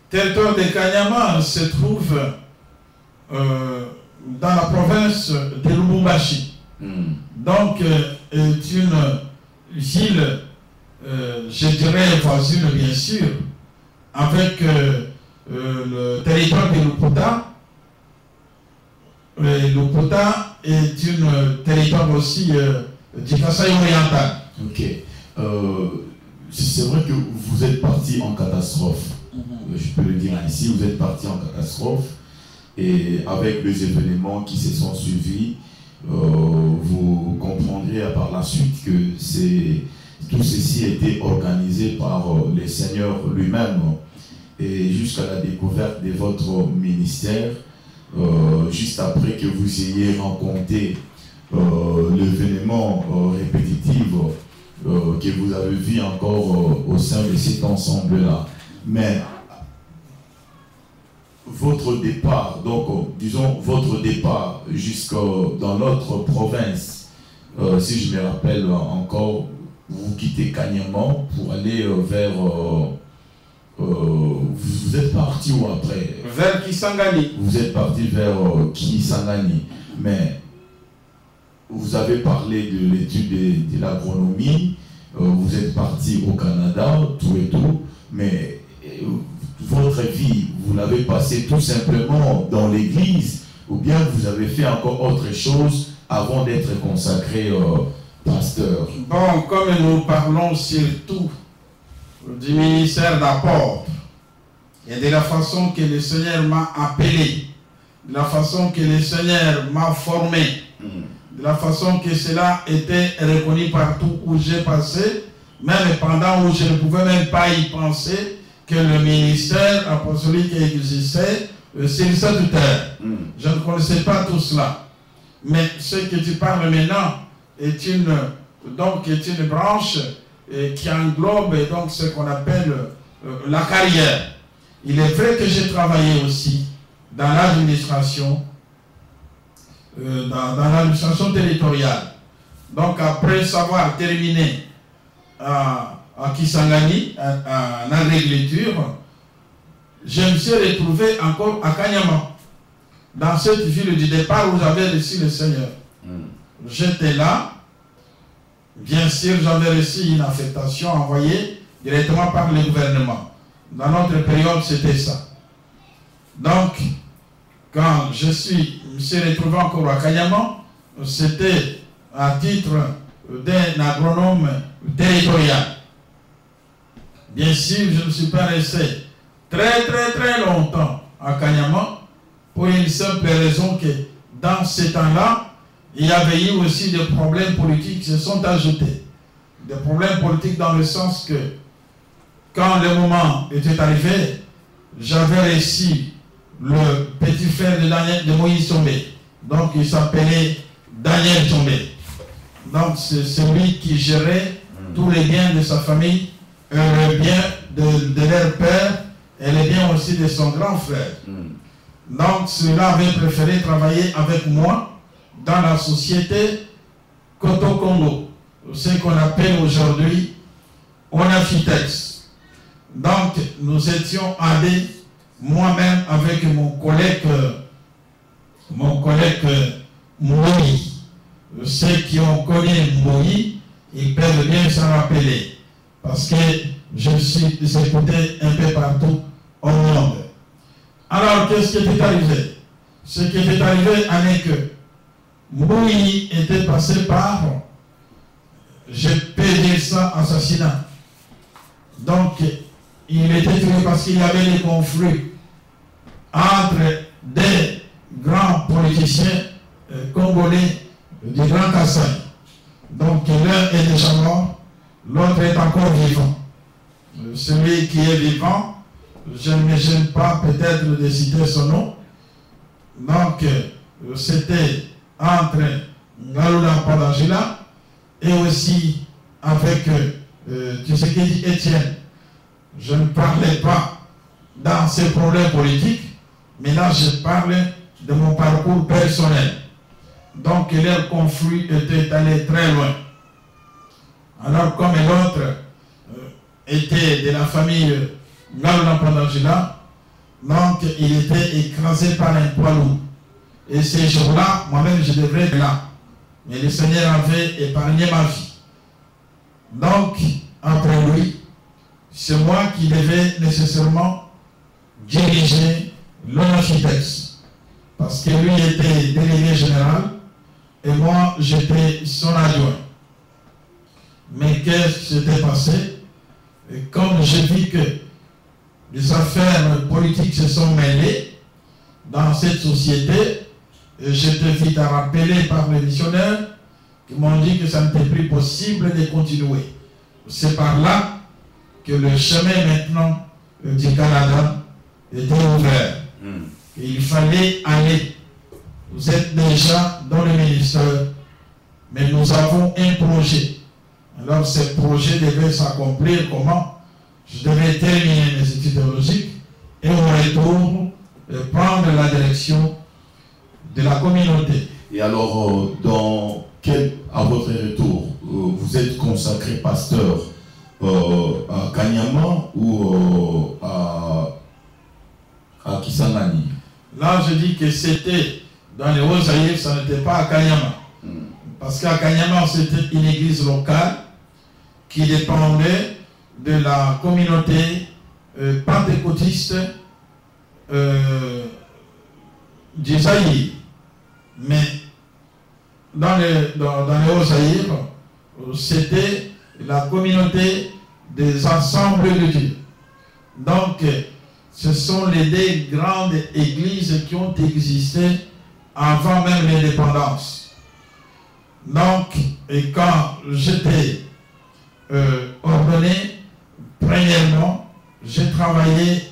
Territoire des Kanyama se trouve dans la province de Lubumbashi. Donc, est une ville, je dirais, voisine, bien sûr, avec le territoire de Luputa. Luputa est un territoire aussi du Kasaï oriental. Ok. C'est vrai que vous êtes parti en catastrophe. Je peux le dire ainsi, vous êtes parti en catastrophe. Et avec les événements qui se sont suivis, vous comprendrez par la suite que tout ceci a été organisé par le Seigneur lui-même. Et jusqu'à la découverte de votre ministère, juste après que vous ayez rencontré l'événement répétitif que vous avez vu encore au sein de cet ensemble-là. Mais votre départ, donc disons votre départ jusqu'à dans l'autre province, si je me rappelle encore, vous quittez Kanyama pour aller vers... vous êtes parti où après? Vers Kisangani. Vous êtes parti vers Kisangani. Mais vous avez parlé de l'étude de l'agronomie, vous êtes parti au Canada, tout et tout, mais votre vie, vous l'avez passée tout simplement dans l'église, ou bien vous avez fait encore autre chose avant d'être consacré pasteur? Bon, comme nous parlons surtout du ministère d'apôtre et de la façon que le Seigneur m'a appelé, de la façon que le Seigneur m'a formé, de la façon que cela était reconnu partout où j'ai passé, même pendant où je ne pouvais même pas y penser que le ministère apostolique existait sur cette terre. Je ne connaissais pas tout cela. Mais ce que tu parles maintenant est une branche qui englobe donc ce qu'on appelle la carrière. Il est vrai que j'ai travaillé aussi dans l'administration, dans l'administration territoriale. Donc après avoir terminé à Kisangani, en agriculture, je me suis retrouvé encore à Kanyama, dans cette ville du départ où j'avais reçu le Seigneur. J'étais là. Bien sûr, j'avais reçu une affectation envoyée directement par le gouvernement. Dans notre période, c'était ça. Donc, quand je me suis retrouvé encore à Kanyama, c'était à titre d'un agronome territorial. Bien sûr, je ne suis pas resté très longtemps à Kanyama pour une simple raison que dans ces temps-là, il y avait eu aussi des problèmes politiques qui se sont ajoutés. Des problèmes politiques dans le sens que quand le moment était arrivé, j'avais reçu le petit frère de Moïse Tombé. Donc il s'appelait Daniel Tombé. Donc c'est celui qui gérait tous les biens de sa famille, le bien de leur père et les biens aussi de son grand frère. Donc ceux-là avaient préféré travailler avec moi dans la société Koto-Congo, ce qu'on appelle aujourd'hui Onafitex. Donc nous étions allés, moi-même avec mon collègue Moui. Ceux qui ont connu Moui, ils peuvent bien s'en rappeler, parce que je suis écouté un peu partout au monde. Alors, qu'est-ce qui était arrivé? Ce qui était arrivé en est que Moui était passé par, je peux dire ça, assassinat. Donc, il était tué parce qu'il y avait des conflits entre des grands politiciens congolais du Grand Kasaï. Donc, l'un est déjà mort, l'autre est encore vivant. Celui qui est vivant, je ne me gêne pas peut-être de citer son nom, Donc, c'était entre Ngalola Padangila et aussi avec Tshisekedi Etienne. Je ne parlais pas dans ces problèmes politiques, mais là je parlais de mon parcours personnel. Donc leur conflit était allé très loin. Alors comme l'autre était de la famille Ngalola Padangila, donc il était écrasé par un poids lourd. Et ces jours-là, moi-même je devrais être là. Mais le Seigneur avait épargné ma vie. Donc, après lui, c'est moi qui devais nécessairement diriger l'ONAFIDEX. Parce que lui était délégué général et moi j'étais son adjoint. Mais qu'est-ce qui s'était passé? Et comme j'ai vu que les affaires politiques se sont mêlées dans cette société, j'étais vite rappelé par les missionnaires qui m'ont dit que ça n'était plus possible de continuer. C'est par là que le chemin maintenant du Canada était ouvert. Il fallait aller. Vous êtes déjà dans le ministère, mais nous avons un projet. Alors ce projet devait s'accomplir comment? Je devais terminer mes études théologiques et au retour prendre la direction de la communauté. Et alors, à votre retour, vous êtes consacré pasteur à Kanyama ou à Kisangani? Là, je dis que c'était dans les Hauts-Zaïre, ça n'était pas à Kanyama. Parce qu'à Kanyama, c'était une église locale qui dépendait de la communauté pentecôtiste du Zaïre. Mais dans les Hauts-Zaïre, c'était la communauté des ensembles de Dieu. Donc, ce sont les deux grandes églises qui ont existé avant même l'indépendance. Donc, et quand j'étais ordonné, premièrement, j'ai travaillé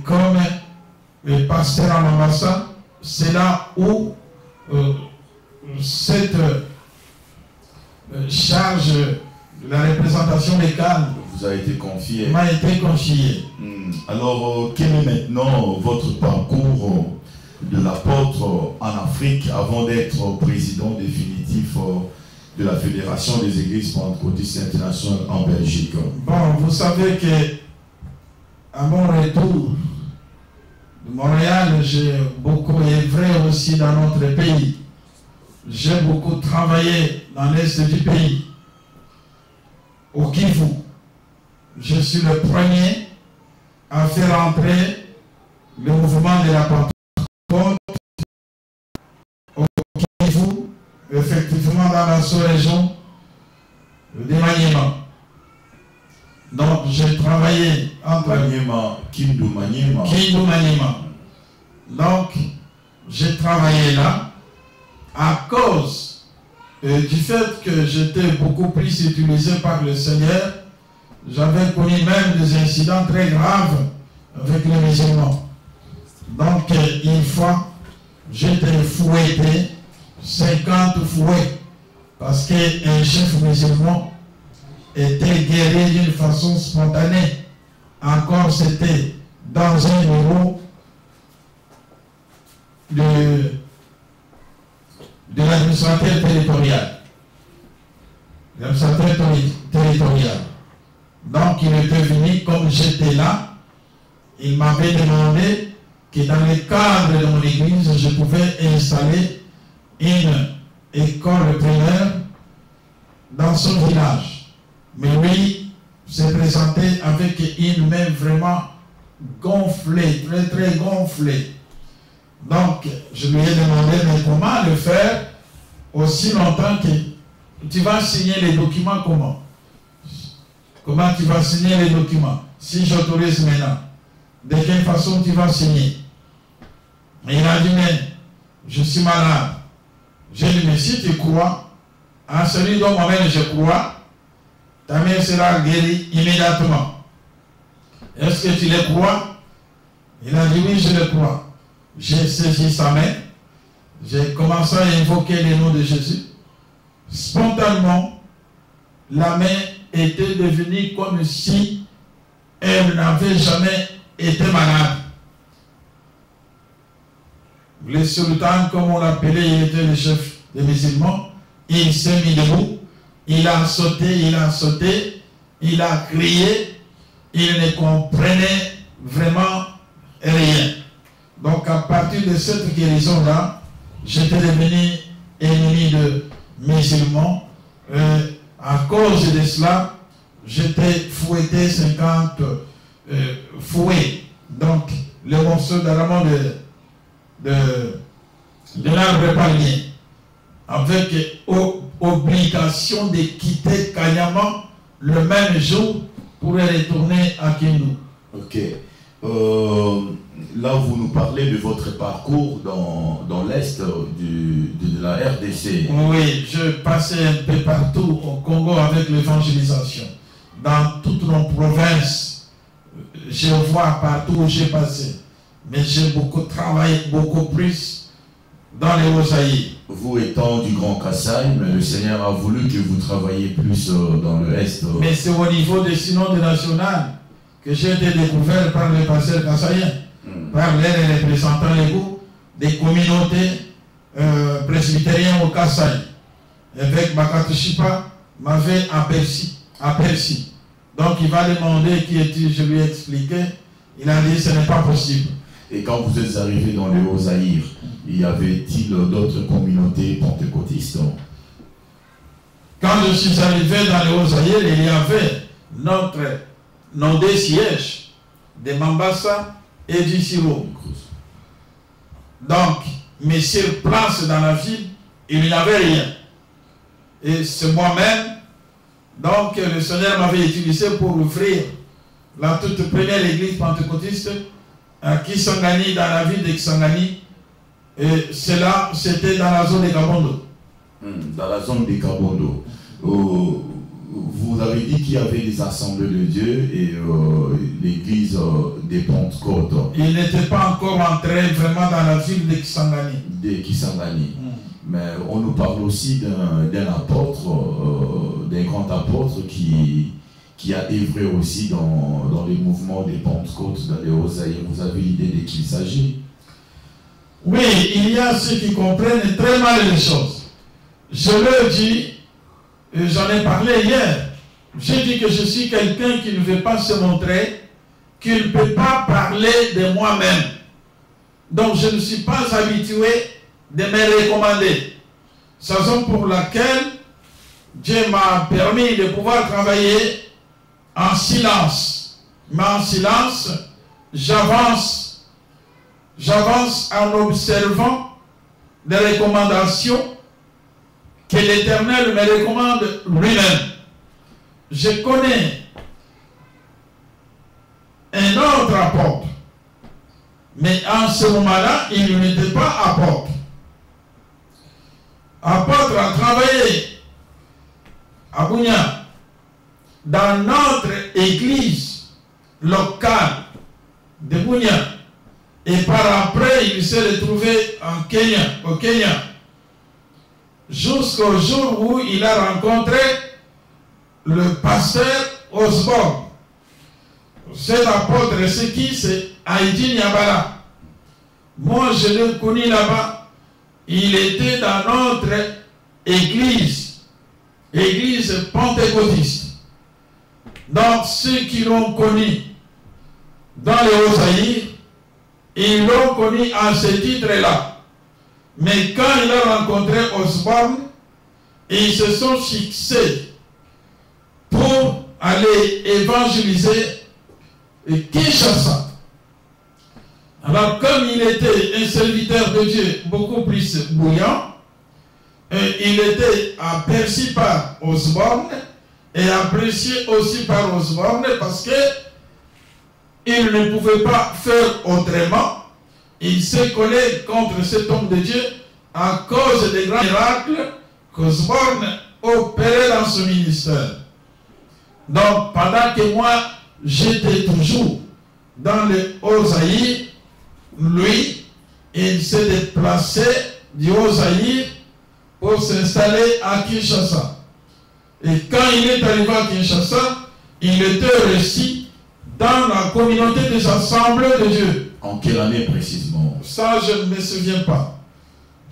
comme pasteur en ambassade. C'est là où cette charge de la représentation légale vous a été confiée. M'a été confiée. Alors, quel est maintenant votre parcours de l'apôtre en Afrique avant d'être président définitif de la Fédération des Églises Pentecôtistes Internationales en Belgique? Bon, vous savez que à mon retour de Montréal, j'ai beaucoup œuvré aussi dans notre pays. J'ai beaucoup travaillé dans l'est du pays, au Kivu. Je suis le premier à faire entrer le mouvement de la Pentecôte au Kivu, effectivement dans la sous-région de Maniema. Donc j'ai travaillé entre Maniema, Kindu Maniema. Kindu Maniema. Donc j'ai travaillé là à cause du fait que j'étais beaucoup plus utilisé par le Seigneur. J'avais connu même des incidents très graves avec les musulmans. Donc, une fois, j'étais fouetté, 50 fouets, parce qu'un chef musulman était guéri d'une façon spontanée. Encore, c'était dans un bureau de l'administrateur territorial. L'administrateur territorial. Donc il était venu, comme j'étais là, il m'avait demandé que dans le cadre de mon église, je pouvais installer une école primaire dans son village. Mais lui s'est présenté avec une main vraiment gonflée, très très gonflée. Donc je lui ai demandé, mais comment le faire aussi longtemps que tu vas signer les documents comment? Comment tu vas signer les documents? Si j'autorise maintenant, de quelle façon tu vas signer? Et il a dit, mais je suis malade. J'ai dit, mais si tu crois en celui dont moi-même je crois, ta mère sera guérie immédiatement. Est-ce que tu le crois? Il a dit, oui, je le crois. j'ai saisi sa main, j'ai commencé à invoquer le nom de Jésus. Spontanément, la main était devenue comme si elle n'avait jamais été malade. Le sultan, comme on l'appelait, il était le chef des musulmans. Il s'est mis debout, il a sauté, il a crié, il ne comprenait vraiment rien. Donc à partir de cette guérison-là, j'étais devenu ennemi de musulmans. À cause de cela, j'étais fouetté 50 fouets. Donc le morceau d'argent de l'arbre palmier, avec obligation de quitter Kanyama le même jour pour retourner à Kindu. Ok. Là, vous nous parlez de votre parcours dans l'Est de la RDC. Oui, je passais un peu partout au Congo avec l'évangélisation. Dans toutes nos provinces, je vois partout où j'ai passé. Mais j'ai beaucoup travaillé, beaucoup plus dans les Hauts-Zaïre. Vous étant du Grand Kassai, mais le Seigneur a voulu que vous travailliez plus dans le Est. Mais c'est au niveau des synodes nationales que j'ai été découvert par les pasteurs kassaïens, par les représentants légaux des communautés presbytériennes au Kassai. Évêque Bakatushipa m'avait aperçu. Donc il va demander qui est-il, je lui ai expliqué. Il a dit ce n'est pas possible. Et quand vous êtes arrivé dans les Hauts-Zaïre, y avait-il d'autres communautés pentecôtistes? Quand je suis arrivé dans les Hauts-Zaïre, il y avait nos deux sièges de Mambasa et du Siro. Donc, mais sur place dans la ville, il n'y avait rien. Et c'est moi-même, donc le Seigneur m'avait utilisé pour ouvrir la toute première église pentecôtiste à Kisangani, dans la ville de Kisangani. Et cela, c'était dans la zone de Kabondo. Dans la zone de Kabondo. Vous avez dit qu'il y avait des assemblées de Dieu et l'église des Pentecôtes. Il n'était pas encore entré vraiment dans la ville de Kisangani. Mais on nous parle aussi d'un apôtre, d'un grand apôtre qui a œuvré aussi dans les mouvements des Pentecôtes, dans les Hauts-Zaïre. Vous avez l'idée de qui il s'agit? Oui, il y a ceux qui comprennent très mal les choses. Je leur dis, et j'en ai parlé hier, j'ai dit que je suis quelqu'un qui ne veut pas se montrer, qui ne peut pas parler de moi-même. Donc je ne suis pas habitué de me recommander. C'est la raison pour laquelle Dieu m'a permis de pouvoir travailler en silence. Mais en silence, j'avance en observant des recommandations que l'Éternel me recommande lui-même. Je connais un autre apôtre, mais en ce moment-là, il n'était pas apôtre. Apôtre a travaillé à Bunia, dans notre église locale de Bunia. Et par après, il s'est retrouvé au Kenya. Jusqu'au jour où il a rencontré le pasteur Osborne. Cet apôtre, c'est qui? C'est Haïti Niabala. Moi, je l'ai connu là-bas. Il était dans notre église pentecôtiste. Donc, ceux qui l'ont connu dans les Hauts-Zaïre, ils l'ont connu à ce titre-là. Mais quand il a rencontré Osborne, ils se sont fixés pour aller évangéliser Kinshasa. Alors, comme il était un serviteur de Dieu beaucoup plus bouillant, il était aperçu par Osborne et apprécié aussi par Osborne parce que il ne pouvait pas faire autrement. Il s'est collé contre cet homme de Dieu à cause des grands miracles qu'Osborne opérait dans son ministère. Donc, pendant que moi, j'étais toujours dans les Hauts-Zaïre, lui, il s'est déplacé du Haut-Zaïre pour s'installer à Kinshasa. Et quand il est arrivé à Kinshasa, il était reçu dans la communauté des assemblées de Dieu. En quelle année précisément? Ça, je ne me souviens pas.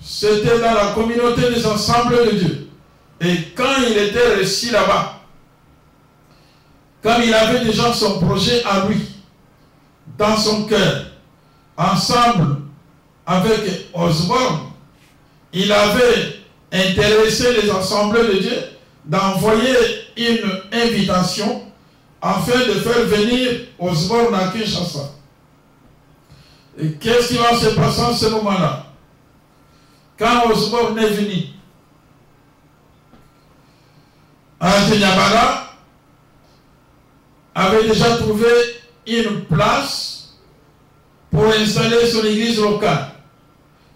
C'était dans la communauté des assemblées de Dieu. Et quand il était reçu là-bas, comme il avait déjà son projet à lui, dans son cœur, ensemble avec Osborne, il avait intéressé les assemblées de Dieu d'envoyer une invitation afin de faire venir Osborne à Kinshasa. Et qu'est-ce qui va se passer en ce moment-là? Quand Osborne est venu à Djanyabala, avait déjà trouvé une place pour installer son église locale.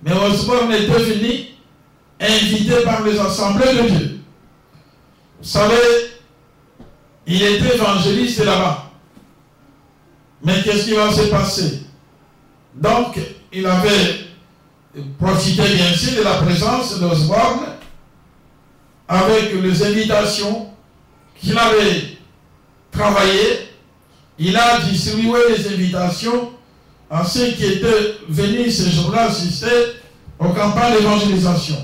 Mais Osborne était venu invité par les assemblées de Dieu. Vous savez, il était évangéliste là-bas. Mais qu'est-ce qui va se passer? Donc, il avait profité bien sûr de la présence d'Osborne avec les invitations qu'il avait travaillées. Il a distribué les invitations à ceux qui étaient venus ce jour-là assister aux campagnes d'évangélisation.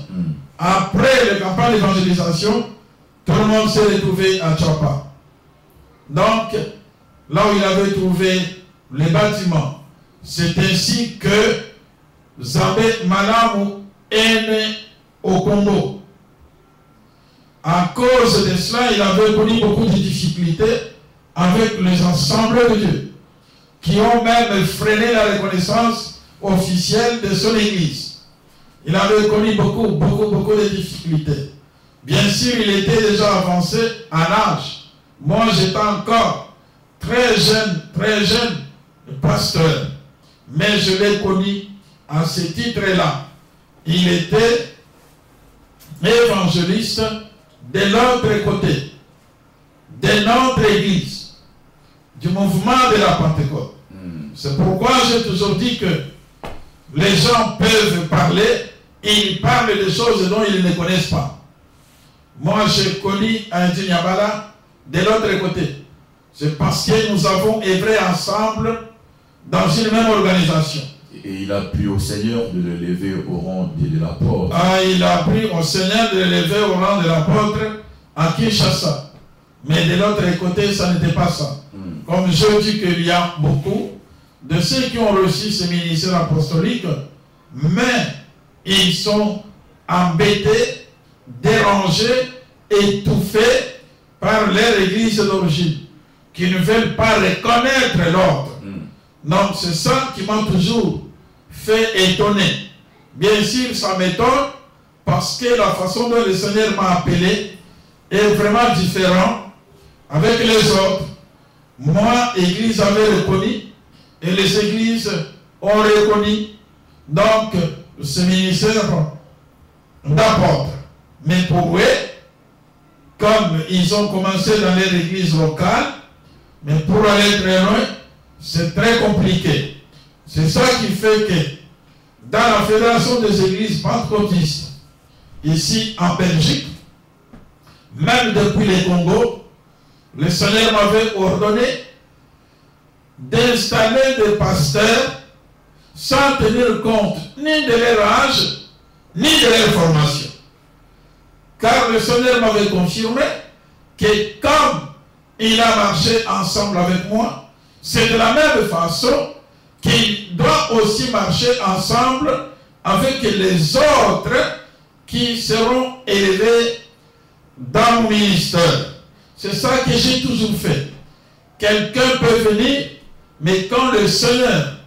Après les campagnes d'évangélisation, tout le monde s'est retrouvé à Tchapa. Donc, là où il avait trouvé les bâtiments, c'est ainsi que Zambé Malamu est né au Congo. À cause de cela, il avait connu beaucoup de difficultés avec les assemblées de Dieu, qui ont même freiné la reconnaissance officielle de son église. Il avait connu beaucoup de difficultés. Bien sûr, il était déjà avancé en âge. Moi, j'étais encore très jeune pasteur. Mais je l'ai connu à ce titre-là. Il était évangéliste de l'autre côté, de notre église, du mouvement de la Pentecôte. C'est pourquoi j'ai toujours dit que les gens peuvent parler et ils parlent des choses dont ils ne connaissent pas. Moi, j'ai connu un Djanyabala de l'autre côté. C'est parce que nous avons œuvré ensemble dans une même organisation. Et il a plu au Seigneur de le lever au rang de l'apôtre. Ah, il a plu au Seigneur de le lever au rang de l'apôtre à Kinshasa. Mais de l'autre côté, ça n'était pas ça. Comme je dis qu'il y a beaucoup de ceux qui ont reçu ce ministère apostolique, mais ils sont embêtés, dérangés, étouffés par leur église d'origine, qui ne veulent pas reconnaître l'ordre. Donc c'est ça qui m'a toujours fait étonner. Bien sûr, ça m'étonne parce que la façon dont le Seigneur m'a appelé est vraiment différente avec les autres. Moi, l'église avait reconnu et les églises ont reconnu donc ce ministère d'apôtre. Mais pour eux, comme ils ont commencé dans leur église locale, mais pour aller très loin, c'est très compliqué. C'est ça qui fait que dans la fédération des églises pentecôtistes, ici en Belgique, même depuis le Congo, le Seigneur m'avait ordonné d'installer des pasteurs sans tenir compte ni de leur âge, ni de leur formation. Car le Seigneur m'avait confirmé que comme il a marché ensemble avec moi, c'est de la même façon qu'il doit aussi marcher ensemble avec les autres qui seront élevés dans mon ministère. C'est ça que j'ai toujours fait. Quelqu'un peut venir, mais quand le Seigneur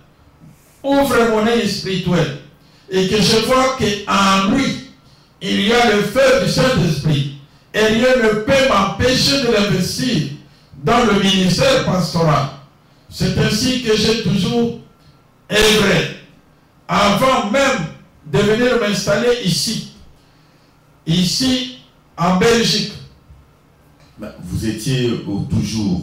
ouvre mon œil spirituel et que je vois qu'en lui, il y a le feu du Saint-Esprit, et rien ne peut m'empêcher de l'investir dans le ministère pastoral. C'est ainsi que j'ai toujours œuvré. Avant même de venir m'installer ici en Belgique. Vous étiez toujours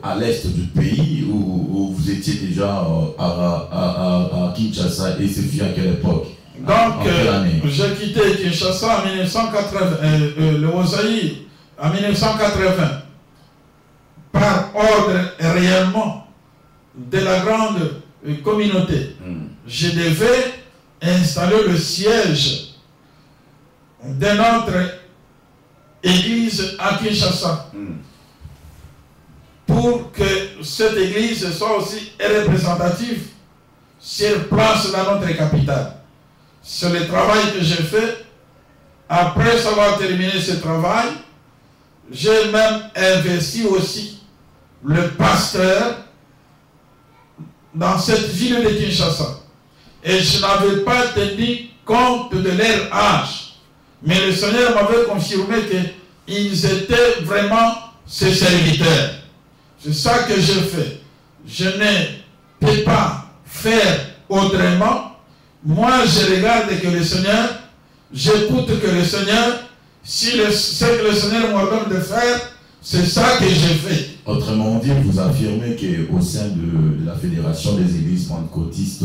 à l'est du pays ou vous étiez déjà à à Kinshasa et ce fut à quelle époque? Donc, j'ai quitté Kinshasa en 1980, le Zaïre en 1980, par ordre réellement de la grande communauté. Je devais installer le siège de notre église à Kinshasa pour que cette église soit aussi représentative sur place dans notre capitale. C'est le travail que j'ai fait. Après avoir terminé ce travail, j'ai même investi aussi le pasteur dans cette ville de Kinshasa. Et je n'avais pas tenu compte de leur âge. Mais le Seigneur m'avait confirmé qu'ils étaient vraiment ses serviteurs. C'est ça que j'ai fait. Je ne peux pas faire autrement. Moi, je regarde que le Seigneur, j'écoute que le Seigneur, si ce que le Seigneur m'ordonne de faire, c'est ça que j'ai fait. Autrement dit, vous affirmez qu'au sein de la Fédération des Églises pentecôtistes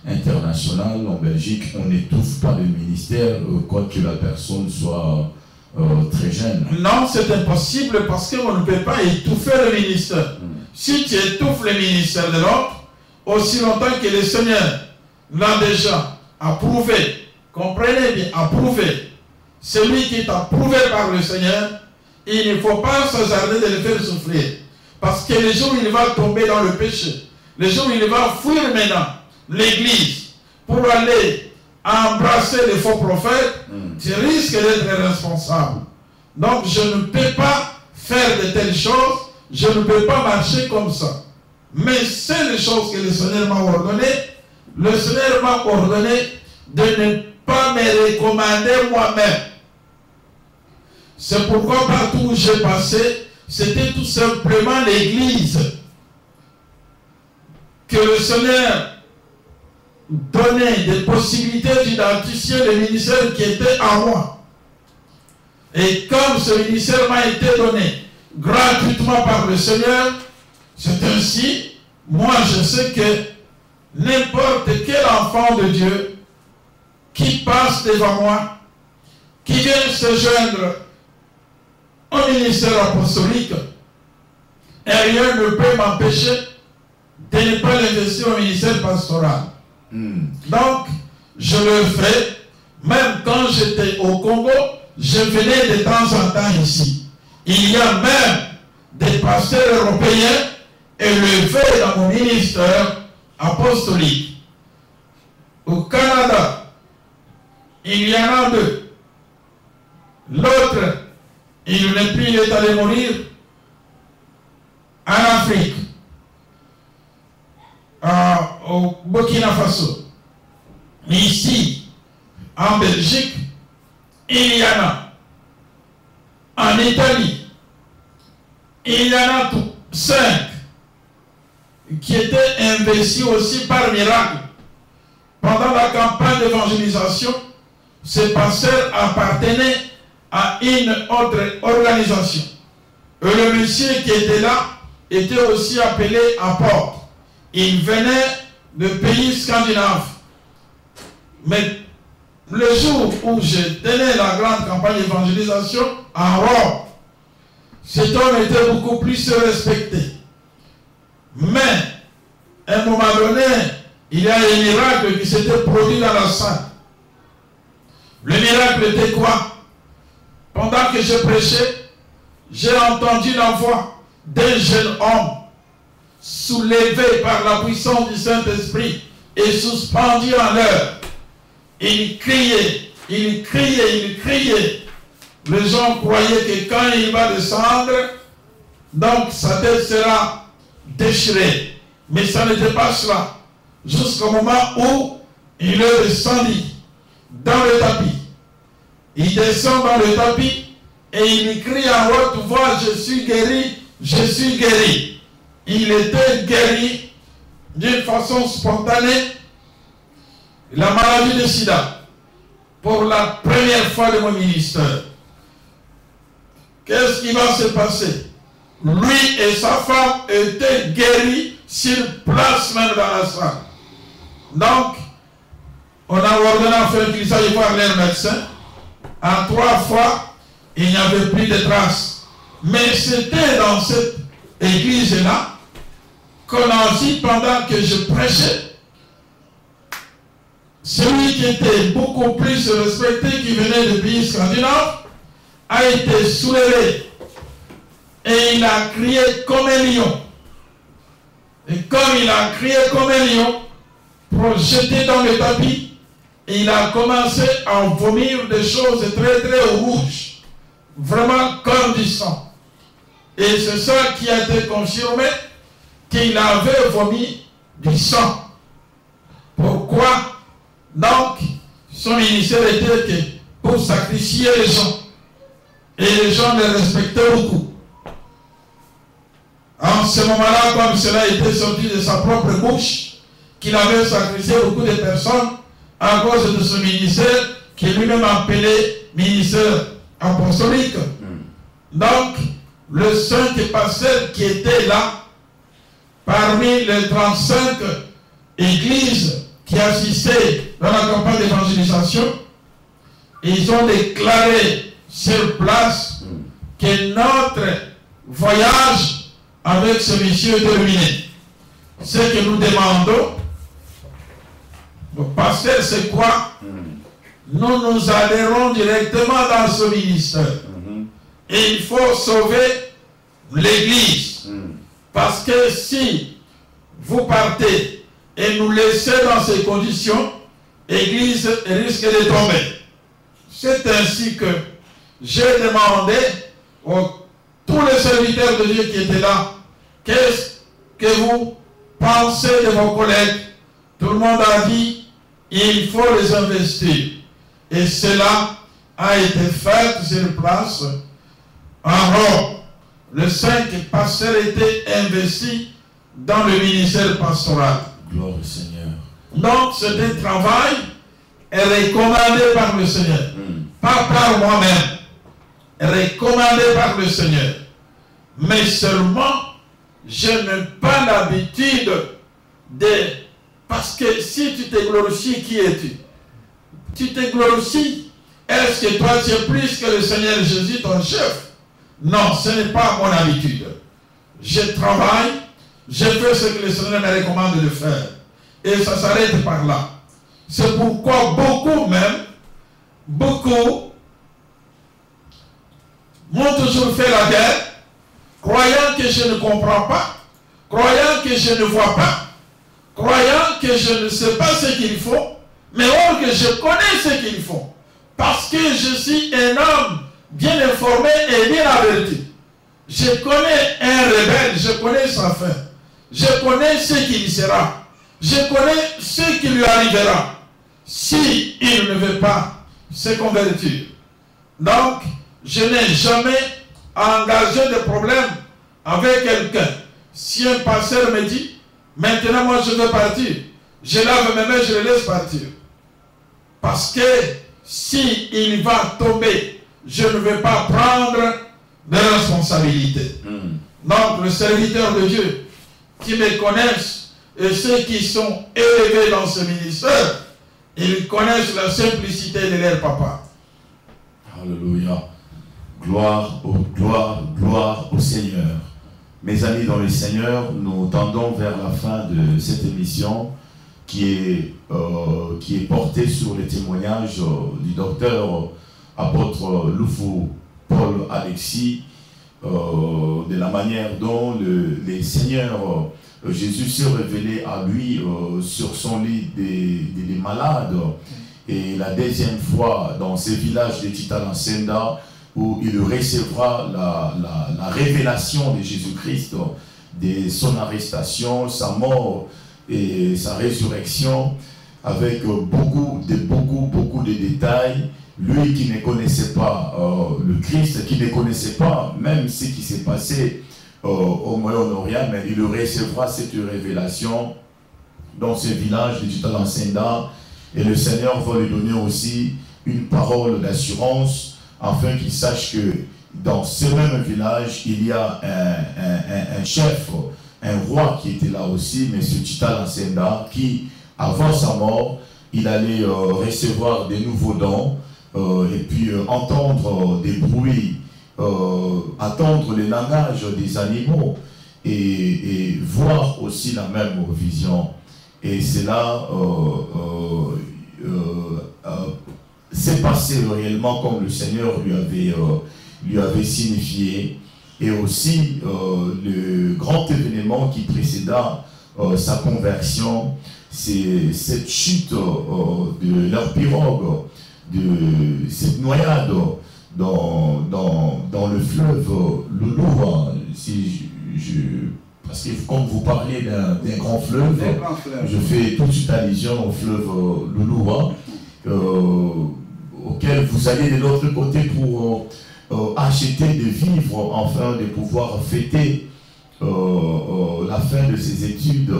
internationales en Belgique, on n'étouffe pas le ministère, quoique la personne soit très jeune. Non, c'est impossible parce qu'on ne peut pas étouffer le ministère. Si tu étouffes le ministère de l'autre, aussi longtemps que le Seigneur l'a déjà approuvé, comprenez bien, approuvé, celui qui est approuvé par le Seigneur, il ne faut pas s'hasarder de le faire souffrir. Parce que les jours où il va tomber dans le péché, les jours où il va fuir maintenant l'église pour aller embrasser les faux prophètes, tu risques d'être responsable. Donc je ne peux pas faire de telles choses, je ne peux pas marcher comme ça. Mais c'est les choses que le Seigneur m'a ordonné. Le Seigneur m'a ordonné de ne pas me recommander moi-même. C'est pourquoi partout où j'ai passé, c'était tout simplement l'église que le Seigneur donnait des possibilités d'identifier le ministère qui était en moi. Et comme ce ministère m'a été donné gratuitement par le Seigneur, c'est ainsi, moi je sais que n'importe quel enfant de Dieu qui passe devant moi, qui vient se joindre au ministère apostolique, et rien ne peut m'empêcher de ne pas l'investir au ministère pastoral. Donc, je le fais, même quand j'étais au Congo, je venais de temps en temps ici. Il y a même des pasteurs européens élevés dans mon ministère apostolique. Au Canada, il y en a deux. L'autre, il n'est plus, il est allé mourir en Afrique, au Burkina Faso. Ici, en Belgique, il y en a. En Italie, il y en a 5 qui étaient investis aussi par miracle. Pendant la campagne d'évangélisation, ces pasteurs appartenaient à une autre organisation. Et le monsieur qui était là était aussi appelé apôtre. Il venait de pays scandinaves. Mais le jour où je tenais la grande campagne d'évangélisation en Rome, cet homme était beaucoup plus respecté. Mais, à un moment donné, il y a un miracle qui s'était produit dans la salle. Le miracle était quoi? Pendant que je prêchais, j'ai entendu la voix d'un jeune homme soulevé par la puissance du Saint-Esprit et suspendu en l'air. Il criait, il criait, il criait. Les gens croyaient que quand il va descendre, donc sa tête sera déchirée. Mais ça n'était pas cela. Jusqu'au moment où il est descendu dans le tapis. Il descend dans le tapis et il crie en haute voix, je suis guéri, je suis guéri. Il était guéri d'une façon spontanée. La maladie de sida, pour la première fois de mon ministère. Qu'est-ce qui va se passer? Lui et sa femme étaient guéris sur place même dans la salle. Donc, on a ordonné à faire qu'ils aillent voir leur médecin. En 3 fois, il n'y avait plus de traces. Mais c'était dans cette église-là qu'on a dit pendant que je prêchais, celui qui était beaucoup plus respecté, qui venait du pays scandinave, a été soulevé. Et il a crié comme un lion. Et comme il a crié comme un lion, projeté dans le tapis, il a commencé à vomir des choses très très rouges, vraiment comme du sang. Et c'est ça qui a été confirmé, qu'il avait vomi du sang. Pourquoi? Donc, son ministère était que pour sacrifier les gens. Et les gens les respectaient beaucoup. En ce moment-là, comme cela était sorti de sa propre bouche, qu'il avait sacrifié beaucoup de personnes à cause de ce ministère, qui est lui-même appelé ministère apostolique. Donc, le 5 pasteur qui était là, parmi les 35 églises qui assistaient dans la campagne d'évangélisation, ils ont déclaré sur place que notre voyage avec ce monsieur est terminé. Ce que nous demandons, le pasteur, c'est quoi? Nous nous adhérons directement dans ce ministère. Et il faut sauver l'église. Parce que si vous partez et nous laissez dans ces conditions, l'église risque de tomber. C'est ainsi que j'ai demandé à tous les serviteurs de Dieu qui étaient là, qu'est-ce que vous pensez de vos collègues? Tout le monde a dit, il faut les investir. Et cela a été fait sur place en Rome. Le 5 pasteur était investi dans le ministère pastoral. Gloire au Seigneur. Donc, ce travail est recommandé par le Seigneur. Pas par moi-même. Recommandé par le Seigneur. Mais seulement, je n'ai pas l'habitude de... Parce que si tu te glorifies, qui es-tu? Tu te glorifies. Est-ce que toi, tu es plus que le Seigneur Jésus, ton chef? Non, ce n'est pas mon habitude. Je travaille, je fais ce que le Seigneur me recommande de faire. Et ça s'arrête par là. C'est pourquoi beaucoup m'ont toujours fait la guerre, croyant que je ne comprends pas, croyant que je ne vois pas, croyant que je ne sais pas ce qu'il faut, mais or que je connais ce qu'il faut. Parce que je suis un homme bien informé et bien averti. Je connais un rebelle, je connais sa fin. Je connais ce qu'il sera. Je connais ce qui lui arrivera si il ne veut pas se convertir. Donc, je n'ai jamais engagé de problème avec quelqu'un. Si un pasteur me dit, maintenant moi je veux partir, je lave mes mains, je le laisse partir. Parce que si il va tomber, je ne vais pas prendre de responsabilité. Donc, le serviteur de Dieu qui me connaissent et ceux qui sont élevés dans ce ministère, ils connaissent la simplicité de leur papa. Alléluia. Gloire au Seigneur. Mes amis dans le Seigneur, nous tendons vers la fin de cette émission qui est portée sur le témoignage du docteur apôtre Loufou Paul Alexis, de la manière dont le Seigneur Jésus s'est révélé à lui sur son lit des malades. Et la deuxième fois dans ce village de Titalansenda, où il recevra la révélation de Jésus-Christ, de son arrestation, sa mort et sa résurrection, avec beaucoup de détails. Lui qui ne connaissait pas le Christ, qui ne connaissait pas même ce qui s'est passé au Moyen-Orient, mais il recevra cette révélation dans ce village de Titalansenda. Et le Seigneur va lui donner aussi une parole d'assurance, afin qu'il sache que dans ce même village, il y a un chef, un roi qui était là aussi, M. Titalansenda, qui avant sa mort, il allait recevoir des nouveaux dons et puis entendre des bruits, attendre le langage des animaux et voir aussi la même vision. Et cela s'est passé réellement comme le Seigneur lui avait signifié. Et aussi le grand événement qui précéda sa conversion, c'est cette chute de leur pirogue, de cette noyade dans le fleuve Louloua. Parce que comme vous parlez d'un grand fleuve, je fais tout de suite allusion au fleuve Louloua, auquel vous allez de l'autre côté pour acheter des vivres afin de pouvoir fêter la fin de ses études.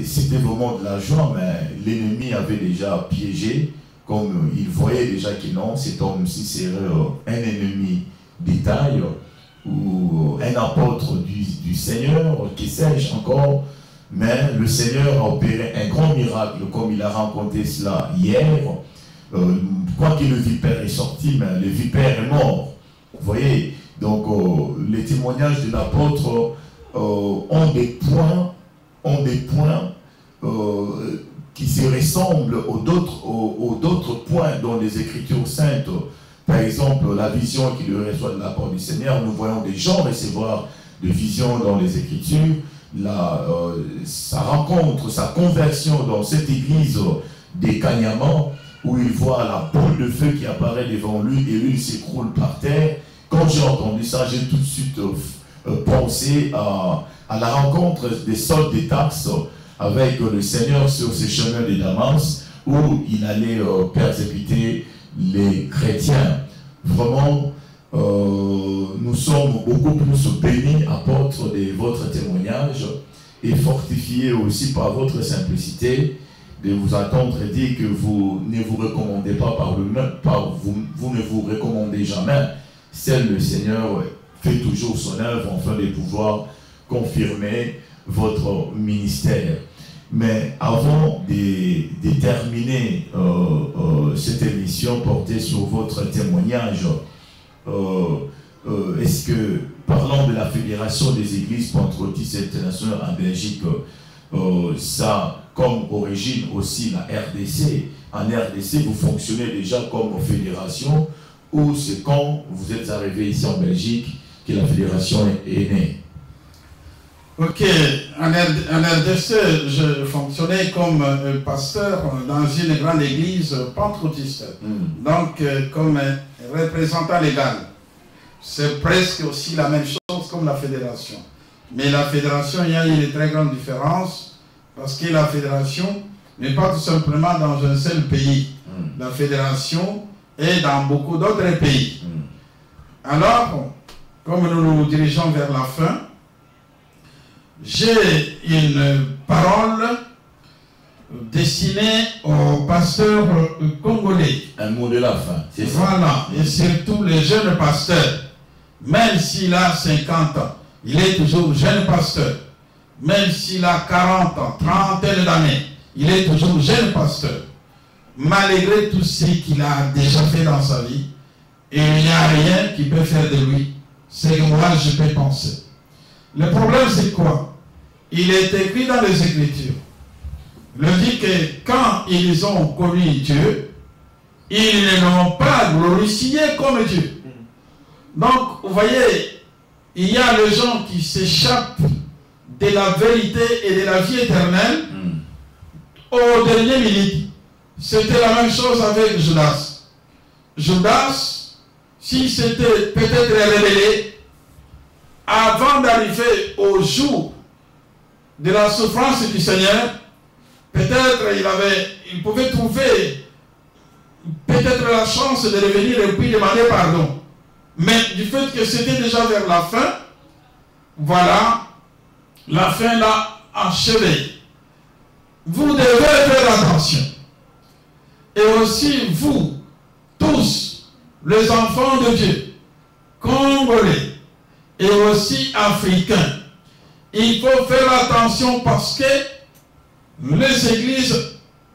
C'était vraiment de la joie, mais l'ennemi avait déjà piégé, comme il voyait déjà que non, cet homme-ci serait un ennemi de taille ou un apôtre du Seigneur, qui sais-je encore, mais le Seigneur a opéré un grand miracle, comme il a rencontré cela hier. Quoique le vipère est sorti, mais le vipère est mort. Vous voyez, donc les témoignages de l'apôtre ont des points qui se ressemblent aux d'autres points dans les Écritures saintes. Par exemple, la vision qu'il reçoit de la part du Seigneur, nous voyons des gens recevoir des visions dans les Écritures. Sa rencontre, sa conversion dans cette église des Kanyama, où il voit la boule de feu qui apparaît devant lui et lui il s'écroule par terre. Quand j'ai entendu ça, j'ai tout de suite pensé à la rencontre des soldes des taxes avec le Seigneur sur ces chemins de Damas, où il allait persécuter les chrétiens. Vraiment, nous sommes beaucoup plus bénis, apôtres, de votre témoignage et fortifiés aussi par votre simplicité, de vous entendre dire que vous ne vous recommandez pas vous ne vous recommandez jamais. Seul le Seigneur fait toujours son œuvre afin de pouvoir confirmer votre ministère. Mais avant de terminer cette émission portée sur votre témoignage, est-ce que, parlant de la Fédération des Églises Pentecôtistes Internationales en Belgique, ça comme origine aussi la RDC. En RDC, vous fonctionnez déjà comme fédération, ou c'est quand vous êtes arrivé ici en Belgique que la fédération est née? Ok, en RDC, je fonctionnais comme pasteur dans une grande église pentecôtiste, donc comme représentant légal. C'est presque aussi la même chose comme la fédération. Mais la fédération, il y a une très grande différence, parce que la fédération n'est pas tout simplement dans un seul pays. La fédération est dans beaucoup d'autres pays. Alors, comme nous nous dirigeons vers la fin, j'ai une parole destinée aux pasteurs congolais. Un mot de la fin, c'est ça. Voilà, et surtout les jeunes pasteurs. Même s'il a 50 ans, il est toujours jeune pasteur. Même s'il a 40 ans, trentaine d'années, il est toujours jeune pasteur. Malgré tout ce qu'il a déjà fait dans sa vie, et il n'y a rien qui peut faire de lui ce que moi je peux penser. Le problème c'est quoi? Il est écrit dans les Écritures. Il dit que quand ils ont connu Dieu, ils ne l'ont pas glorifié comme Dieu. Donc, vous voyez, il y a les gens qui s'échappent de la vérité et de la vie éternelle au dernier minute. C'était la même chose avec Judas. Judas, s'il s'était peut-être révélé avant d'arriver au jour de la souffrance du Seigneur, peut-être il pouvait trouver peut-être la chance de revenir et puis demander pardon. Mais du fait que c'était déjà vers la fin, voilà, la fin l'a achevé. Vous devez faire attention. Et aussi vous, tous, les enfants de Dieu, congolais et aussi africains, il faut faire attention parce que les églises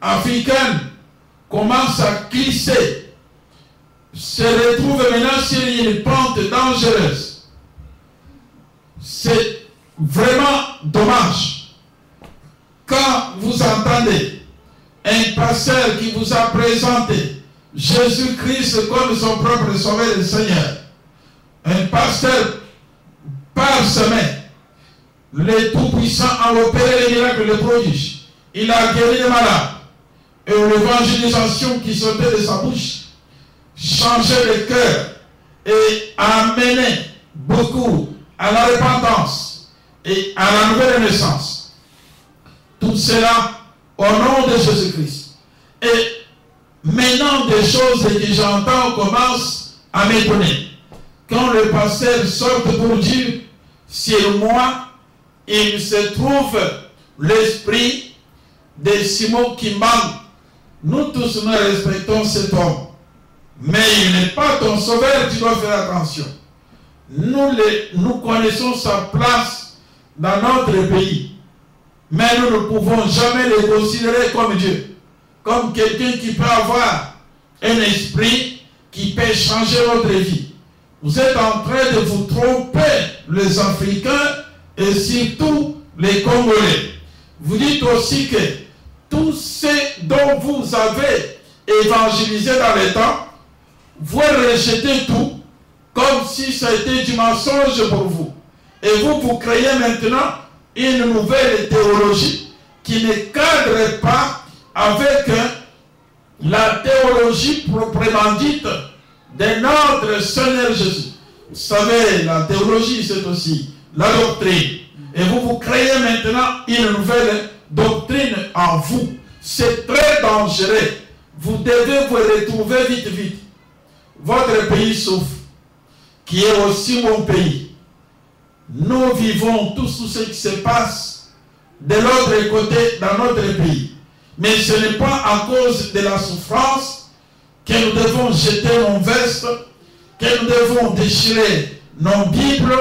africaines commencent à glisser, se retrouvent maintenant sur une pente dangereuse. C'est vraiment dommage quand vous entendez un pasteur qui vous a présenté Jésus-Christ comme son propre sauveur et Seigneur, un pasteur parsemé, le Tout-Puissant a opéré les miracles, les prodiges, il a guéri les malades, et l'évangélisation qui sortait de sa bouche changeait le cœur et amenait beaucoup à la repentance et à la nouvelle naissance. Tout cela au nom de Jésus-Christ. Et maintenant, des choses que j'entends commencent à m'étonner. Quand le pasteur sort pour dire, sur moi, il se trouve l'esprit de Simon Kimbangu. Nous tous, nous respectons cet homme. Mais il n'est pas ton sauveur, tu dois faire attention. Nous connaissons sa place dans notre pays. Mais nous ne pouvons jamais le considérer comme Dieu. Comme quelqu'un qui peut avoir un esprit qui peut changer notre vie. Vous êtes en train de vous tromper, les Africains et surtout les Congolais. Vous dites aussi que tout ce dont vous avez évangélisé dans les temps, vous rejetez tout comme si ça était du mensonge pour vous. Et vous créez maintenant une nouvelle théologie qui ne cadre pas avec la théologie proprement dite de notre Seigneur Jésus. Vous savez, la théologie, c'est aussi la doctrine. Et vous créez maintenant une nouvelle doctrine en vous. C'est très dangereux. Vous devez vous retrouver vite, vite. Votre pays souffre, qui est aussi mon pays. Nous vivons tout ce qui se passe de l'autre côté dans notre pays. Mais ce n'est pas à cause de la souffrance que nous devons jeter nos vestes, que nous devons déchirer nos Bibles,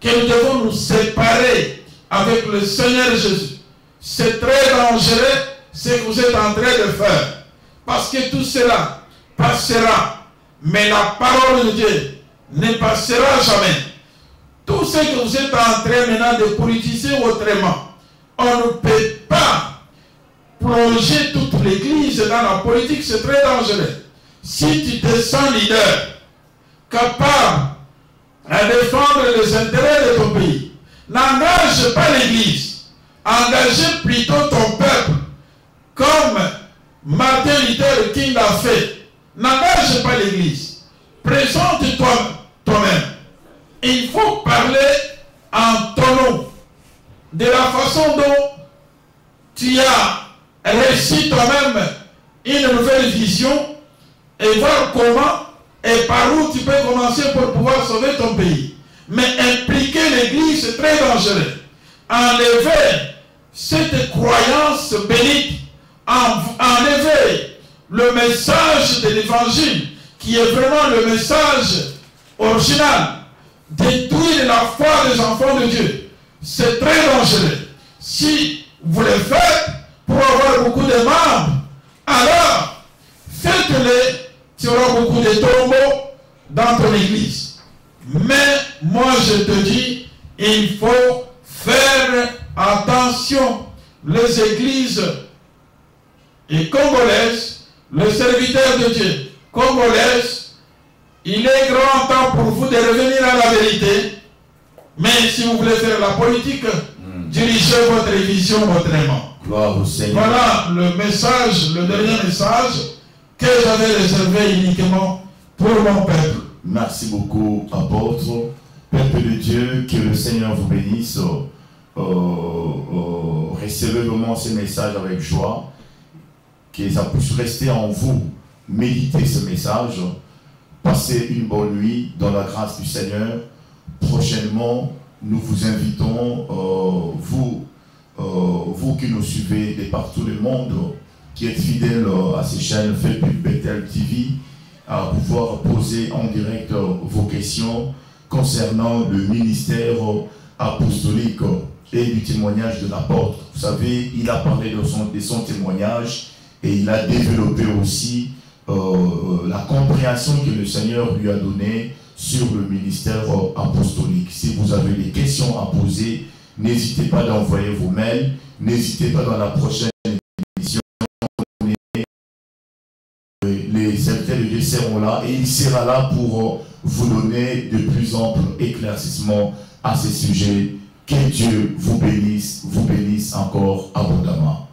que nous devons nous séparer avec le Seigneur Jésus. C'est très dangereux ce que vous êtes en train de faire. Parce que tout cela passera. Mais la parole de Dieu ne passera jamais. Tout ce que vous êtes en train maintenant de politiser autrement, on ne peut pas plonger toute l'église dans la politique, c'est très dangereux. Si tu te sens leader, capable à défendre les intérêts de ton pays, n'engage pas l'église, engagez plutôt ton peuple, comme Martin Luther King l'a fait. N'engage pas l'église, présente-toi toi-même. Il faut parler en ton nom, de la façon dont tu as réussi toi-même une nouvelle vision et voir comment et par où tu peux commencer pour pouvoir sauver ton pays. Mais impliquer l'église, c'est très dangereux. Enlever cette croyance bénite, enlever le message de l'évangile, qui est vraiment le message original, détruire la foi des enfants de Dieu, c'est très dangereux. Si vous le faites pour avoir beaucoup de membres, alors faites-le, tu auras beaucoup de tombeaux dans ton église. Mais moi je te dis, il faut faire attention. Les églises et congolaises, les serviteurs de Dieu congolaises, il est grand temps pour vous de revenir à la vérité. Mais si vous voulez faire la politique, dirigez votre vision autrement. Gloire au Seigneur. Voilà le message, le dernier message que j'avais réservé uniquement pour mon peuple. Merci beaucoup, apôtre. Peuple de Dieu, que le Seigneur vous bénisse. Recevez vraiment ce message avec joie. Que ça puisse rester en vous. Méditez ce message. Passez une bonne nuit dans la grâce du Seigneur. Prochainement, nous vous invitons, vous qui nous suivez de partout le monde, qui êtes fidèles à ces chaînes Facebook, Bethel TV, à pouvoir poser en direct vos questions concernant le ministère apostolique et du témoignage de l'apôtre. Vous savez, il a parlé de son témoignage et il a développé aussi la compréhension que le Seigneur lui a donnée sur le ministère apostolique. Si vous avez des questions à poser, n'hésitez pas d'envoyer vos mails, n'hésitez pas dans la prochaine émission. Les serviteurs de Dieu seront là et il sera là pour vous donner de plus amples éclaircissements à ces sujets. Que Dieu vous bénisse encore abondamment.